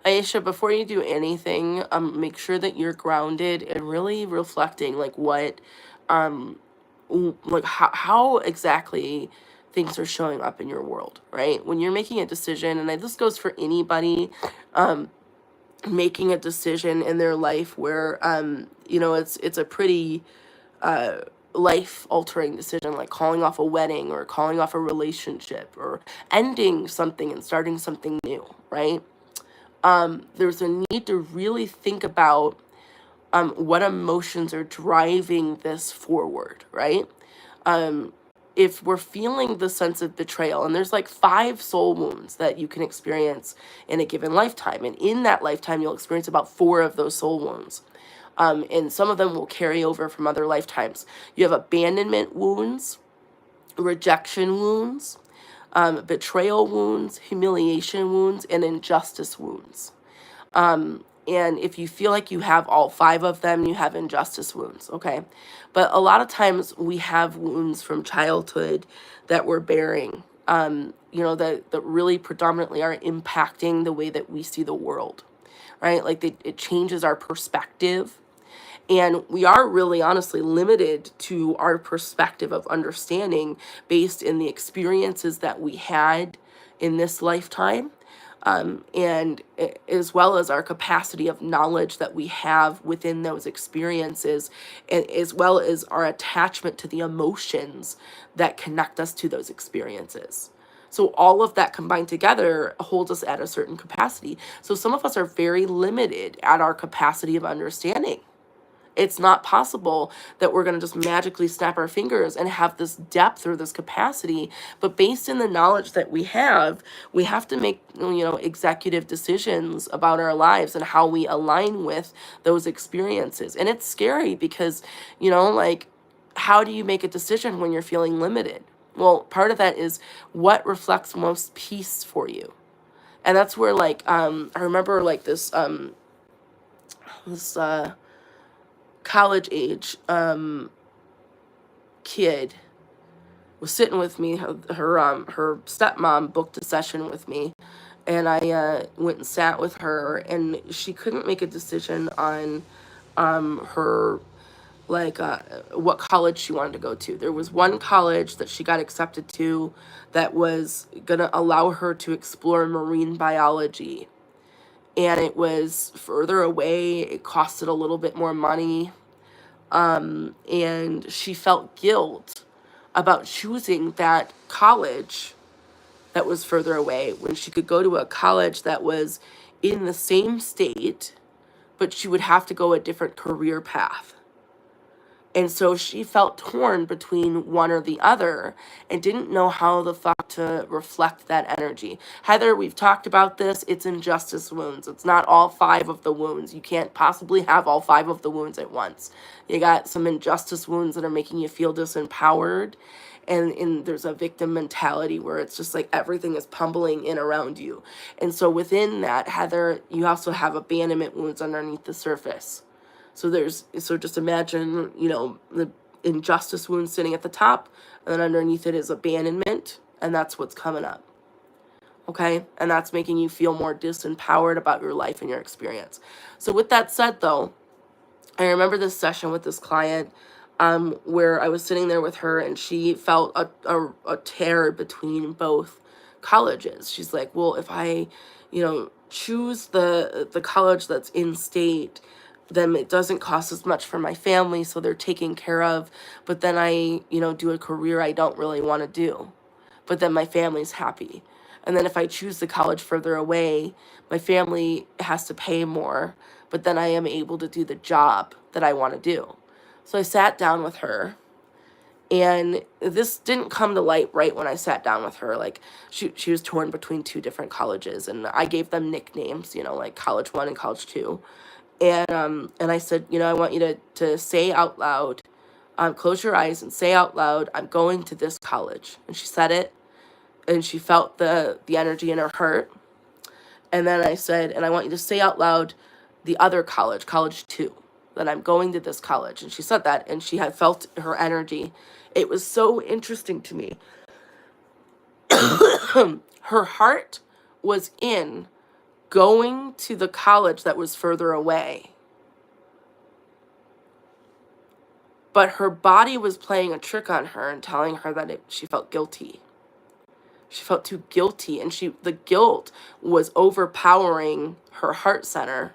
Aisha, before you do anything, make sure that you're grounded and really reflecting, like, what, like, how exactly things are showing up in your world, right? When you're making a decision, and this goes for anybody, making a decision in their life where, you know, it's a pretty, life-altering decision, like calling off a wedding or calling off a relationship or ending something and starting something new, right? There's a need to really think about what emotions are driving this forward, right? If we're feeling the sense of betrayal, and there's like 5 soul wounds that you can experience in a given lifetime, and in that lifetime, you'll experience about 4 of those soul wounds. And some of them will carry over from other lifetimes. You have abandonment wounds, rejection wounds, betrayal wounds, humiliation wounds, and injustice wounds. And if you feel like you have all 5 of them, you have injustice wounds, okay? But a lot of times we have wounds from childhood that we're bearing, you know, that really predominantly are impacting the way that we see the world, right? Like it changes our perspective. And we are really honestly limited to our perspective of understanding based in the experiences that we had in this lifetime, and as well as our capacity of knowledge that we have within those experiences, and as well as our attachment to the emotions that connect us to those experiences. So all of that combined together holds us at a certain capacity. So some of us are very limited at our capacity of understanding. It's not possible that we're going to just magically snap our fingers and have this depth or this capacity. But based in the knowledge that we have to make, you know, executive decisions about our lives and how we align with those experiences. And it's scary because, you know, like, how do you make a decision when you're feeling limited? Well, part of that is what reflects most peace for you. And that's where, like, I remember, like, this college age kid was sitting with me. Her stepmom booked a session with me, and I went and sat with her, and she couldn't make a decision on her, like, what college she wanted to go to. There was one college that she got accepted to that was gonna allow her to explore marine biology, and it was further away. It costed a little bit more money, and she felt guilt about choosing that college that was further away when she could go to a college that was in the same state, but she would have to go a different career path. And so she felt torn between one or the other and didn't know how the fuck to reflect that energy. Heather, we've talked about this. It's injustice wounds. It's not all 5 of the wounds. You can't possibly have all 5 of the wounds at once. You got some injustice wounds that are making you feel disempowered. And there's a victim mentality where it's just like everything is pummeling in around you. And so within that, Heather, you also have abandonment wounds underneath the surface. So just imagine, the injustice wound sitting at the top, and then underneath it is abandonment, and that's what's coming up. Okay? And that's making you feel more disempowered about your life and your experience. So with that said, though, I remember this session with this client where I was sitting there with her, and she felt a tear between both colleges. She's like, well, if I, choose the college that's in state, then it doesn't cost as much for my family, so they're taken care of. But then I, do a career I don't really want to do. But then my family's happy. And then if I choose the college further away, my family has to pay more. But then I am able to do the job that I want to do. So I sat down with her. And this didn't come to light right when I sat down with her. Like, she was torn between 2 different colleges. And I gave them nicknames, like College 1 and College 2. And I said, I want you to say out loud, close your eyes and say out loud, I'm going to this college. And she said it, and she felt the energy in her heart. And then I said, and I want you to say out loud the other college, College 2, that I'm going to this college. And she said that, and she had felt her energy. It was so interesting to me. Her heart was in going to the college that was further away. But her body was playing a trick on her and telling her that she felt guilty. She felt too guilty, and the guilt was overpowering her heart center.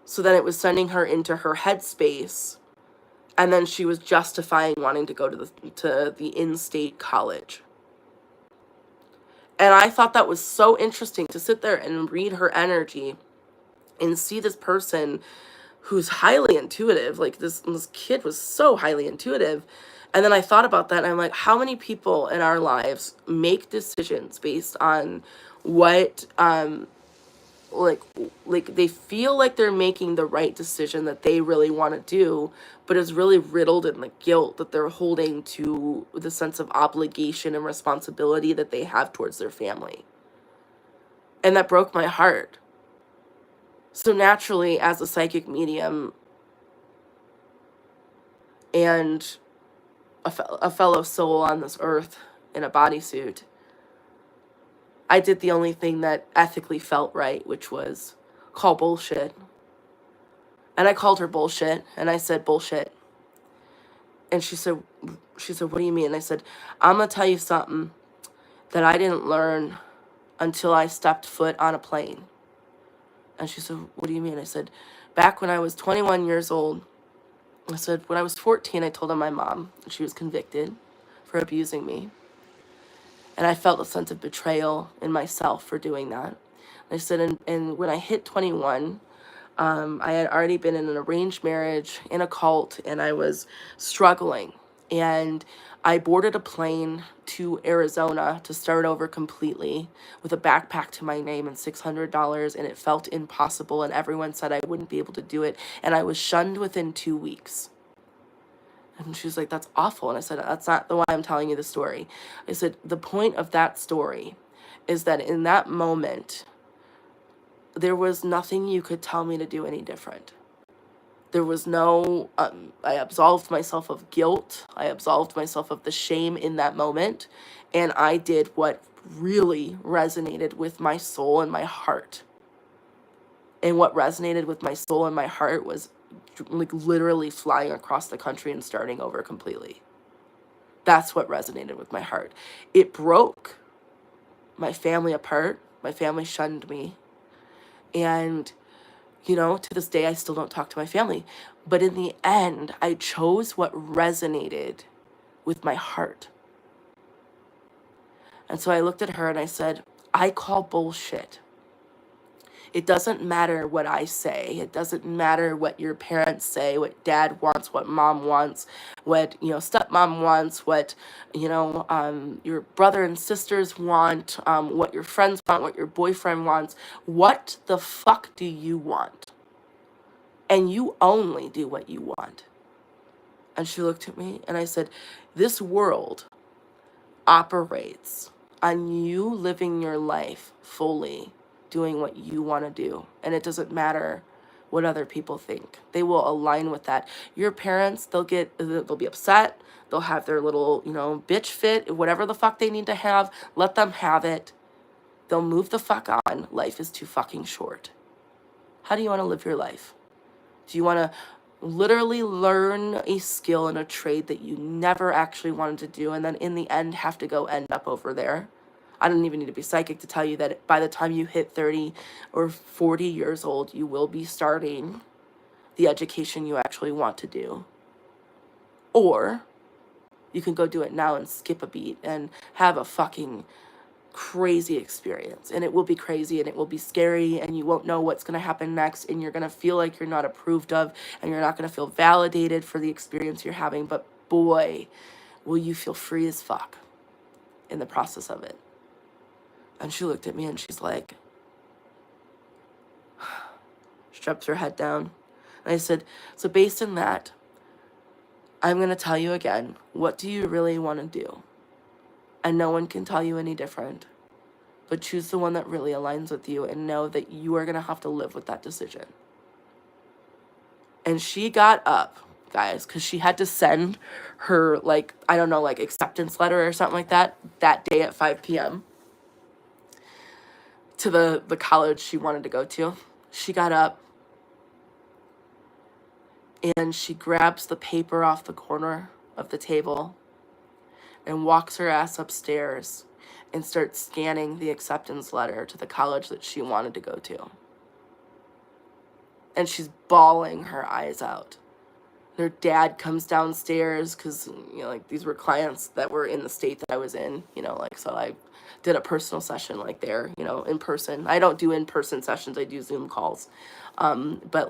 So then it was sending her into her headspace, and then she was justifying wanting to go to the in-state college. And I thought that was so interesting to sit there and read her energy and see this person who's highly intuitive. Like, this kid was so highly intuitive. And then I thought about that, and I'm like, how many people in our lives make decisions based on what, like they feel like they're making the right decision that they really want to do, but is really riddled in the guilt that they're holding to the sense of obligation and responsibility that they have towards their family. And that broke my heart. So naturally, as a psychic medium and a fellow soul on this earth in a bodysuit, I did the only thing that ethically felt right, which was call bullshit. And I called her bullshit, and I said bullshit. And she said, what do you mean? And I said, I'm going to tell you something that I didn't learn until I stepped foot on a plane. And she said, what do you mean? I said, back when I was 21 years old, I said, when I was 14, I told on my mom, and she was convicted for abusing me. And I felt a sense of betrayal in myself for doing that. I said, and when I hit 21, I had already been in an arranged marriage, in a cult, and I was struggling. And I boarded a plane to Arizona to start over completely with a backpack to my name and $600, and it felt impossible, and everyone said I wouldn't be able to do it. And I was shunned within 2 weeks. And she was like, that's awful. And I said, that's not the why I'm telling you the story. I said, the point of that story is that in that moment, there was nothing you could tell me to do any different. There was no, I absolved myself of guilt. I absolved myself of the shame in that moment. And I did what really resonated with my soul and my heart. And what resonated with my soul and my heart was like literally flying across the country and starting over completely. That's what resonated with my heart. It broke my family apart. My family shunned me. And, you know, to this day, I still don't talk to my family. But in the end, I chose what resonated with my heart. And so I looked at her and I said, I call bullshit. It doesn't matter what I say. It doesn't matter what your parents say, what dad wants, what mom wants, what, you know, stepmom wants, what, you know, your brother and sisters want, what your friends want, what your boyfriend wants. What the fuck do you want? And you only do what you want. And she looked at me and I said, this world operates on you living your life fully, doing what you want to do. And it doesn't matter what other people think. They will align with that. Your parents, they'll be upset. They'll have their little, you know, bitch fit, whatever the fuck they need to have. Let them have it. They'll move the fuck on. Life is too fucking short. How do you want to live your life? Do you want to literally learn a skill and a trade that you never actually wanted to do, and then in the end have to go end up over there? I don't even need to be psychic to tell you that by the time you hit 30 or 40 years old, you will be starting the education you actually want to do. Or you can go do it now and skip a beat and have a fucking crazy experience. And it will be crazy and it will be scary and you won't know what's going to happen next, and you're going to feel like you're not approved of and you're not going to feel validated for the experience you're having. But boy, will you feel free as fuck in the process of it. And she looked at me and she's like, straps her head down. And I said, so based on that, I'm going to tell you again, what do you really want to do? And no one can tell you any different. But choose the one that really aligns with you and know that you are going to have to live with that decision. And she got up, guys, because she had to send her, like, I don't know, like acceptance letter or something like that day at 5 p.m. to the college she wanted to go to. She got up and she grabs the paper off the corner of the table and walks her ass upstairs and starts scanning the acceptance letter to the college that she wanted to go to. And she's bawling her eyes out. Her dad comes downstairs because, you know, like, these were clients that were in the state that I was in, you know, like, so I did a personal session, like, there, you know, in person. I don't do in-person sessions, I do Zoom calls. But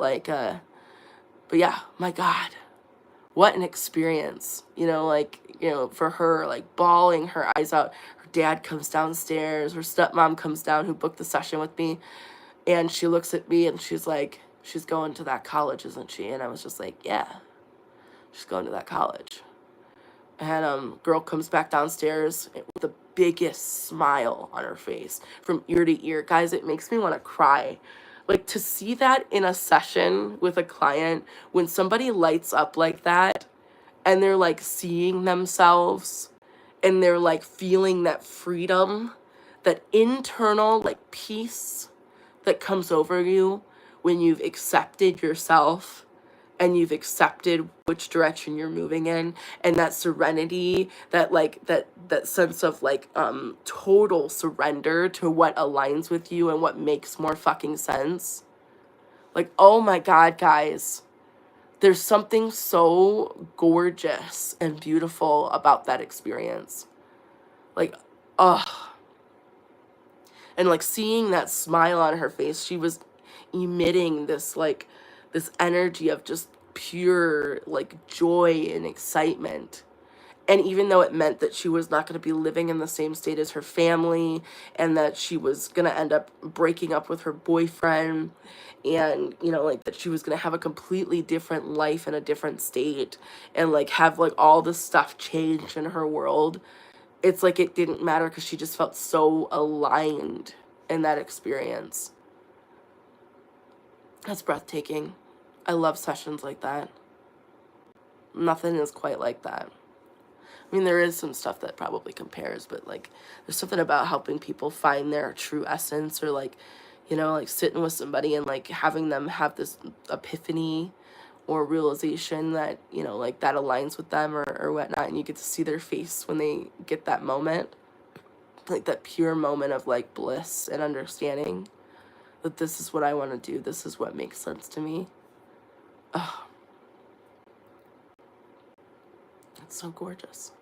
yeah, my God, what an experience, you know, like, you know, for her, like, bawling her eyes out. Her dad comes downstairs, her stepmom comes down, who booked the session with me, and she looks at me and she's like, she's going to that college, isn't she? And I was just like, yeah, she's going to that college. And girl comes back downstairs with the biggest smile on her face from ear to ear. Guys, it makes me want to cry. Like, to see that in a session with a client, when somebody lights up like that and they're like seeing themselves and they're like feeling that freedom, that internal like peace that comes over you when you've accepted yourself and you've accepted which direction you're moving in, and that serenity, that like that sense of like total surrender to what aligns with you and what makes more fucking sense. Like, oh my God, guys, there's something so gorgeous and beautiful about that experience. Like, and like seeing that smile on her face, she was emitting this like this energy of just pure like joy and excitement. And even though it meant that she was not going to be living in the same state as her family, and that she was going to end up breaking up with her boyfriend, and, you know, like, that she was going to have a completely different life in a different state, and like have like all this stuff change in her world, it's like it didn't matter because she just felt so aligned in that experience. That's breathtaking. I love sessions like that. Nothing is quite like that. I mean, there is some stuff that probably compares, but like, there's something about helping people find their true essence, or like, you know, like sitting with somebody and like having them have this epiphany or realization that, you know, like that aligns with them, or whatnot, and you get to see their face when they get that moment, like that pure moment of like bliss and understanding that this is what I want to do, this is what makes sense to me. Oh, it's so gorgeous.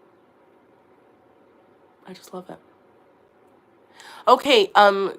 I just love it. Okay,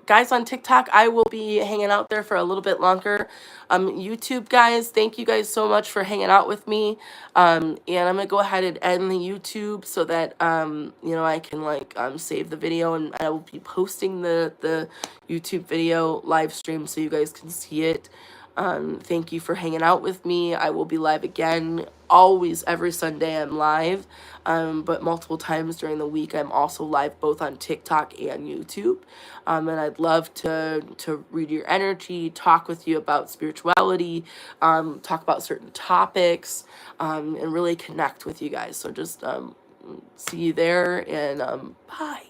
guys on TikTok, I will be hanging out there for a little bit longer. YouTube guys, thank you guys so much for hanging out with me. And I'm gonna go ahead and end the YouTube so that you know, I can like save the video, and I will be posting the YouTube video live stream so you guys can see it. Thank you for hanging out with me. I will be live again. Always, every Sunday I'm live, but multiple times during the week I'm also live both on TikTok and YouTube. And I'd love to read your energy, talk with you about spirituality, talk about certain topics, and really connect with you guys. So just see you there, and bye.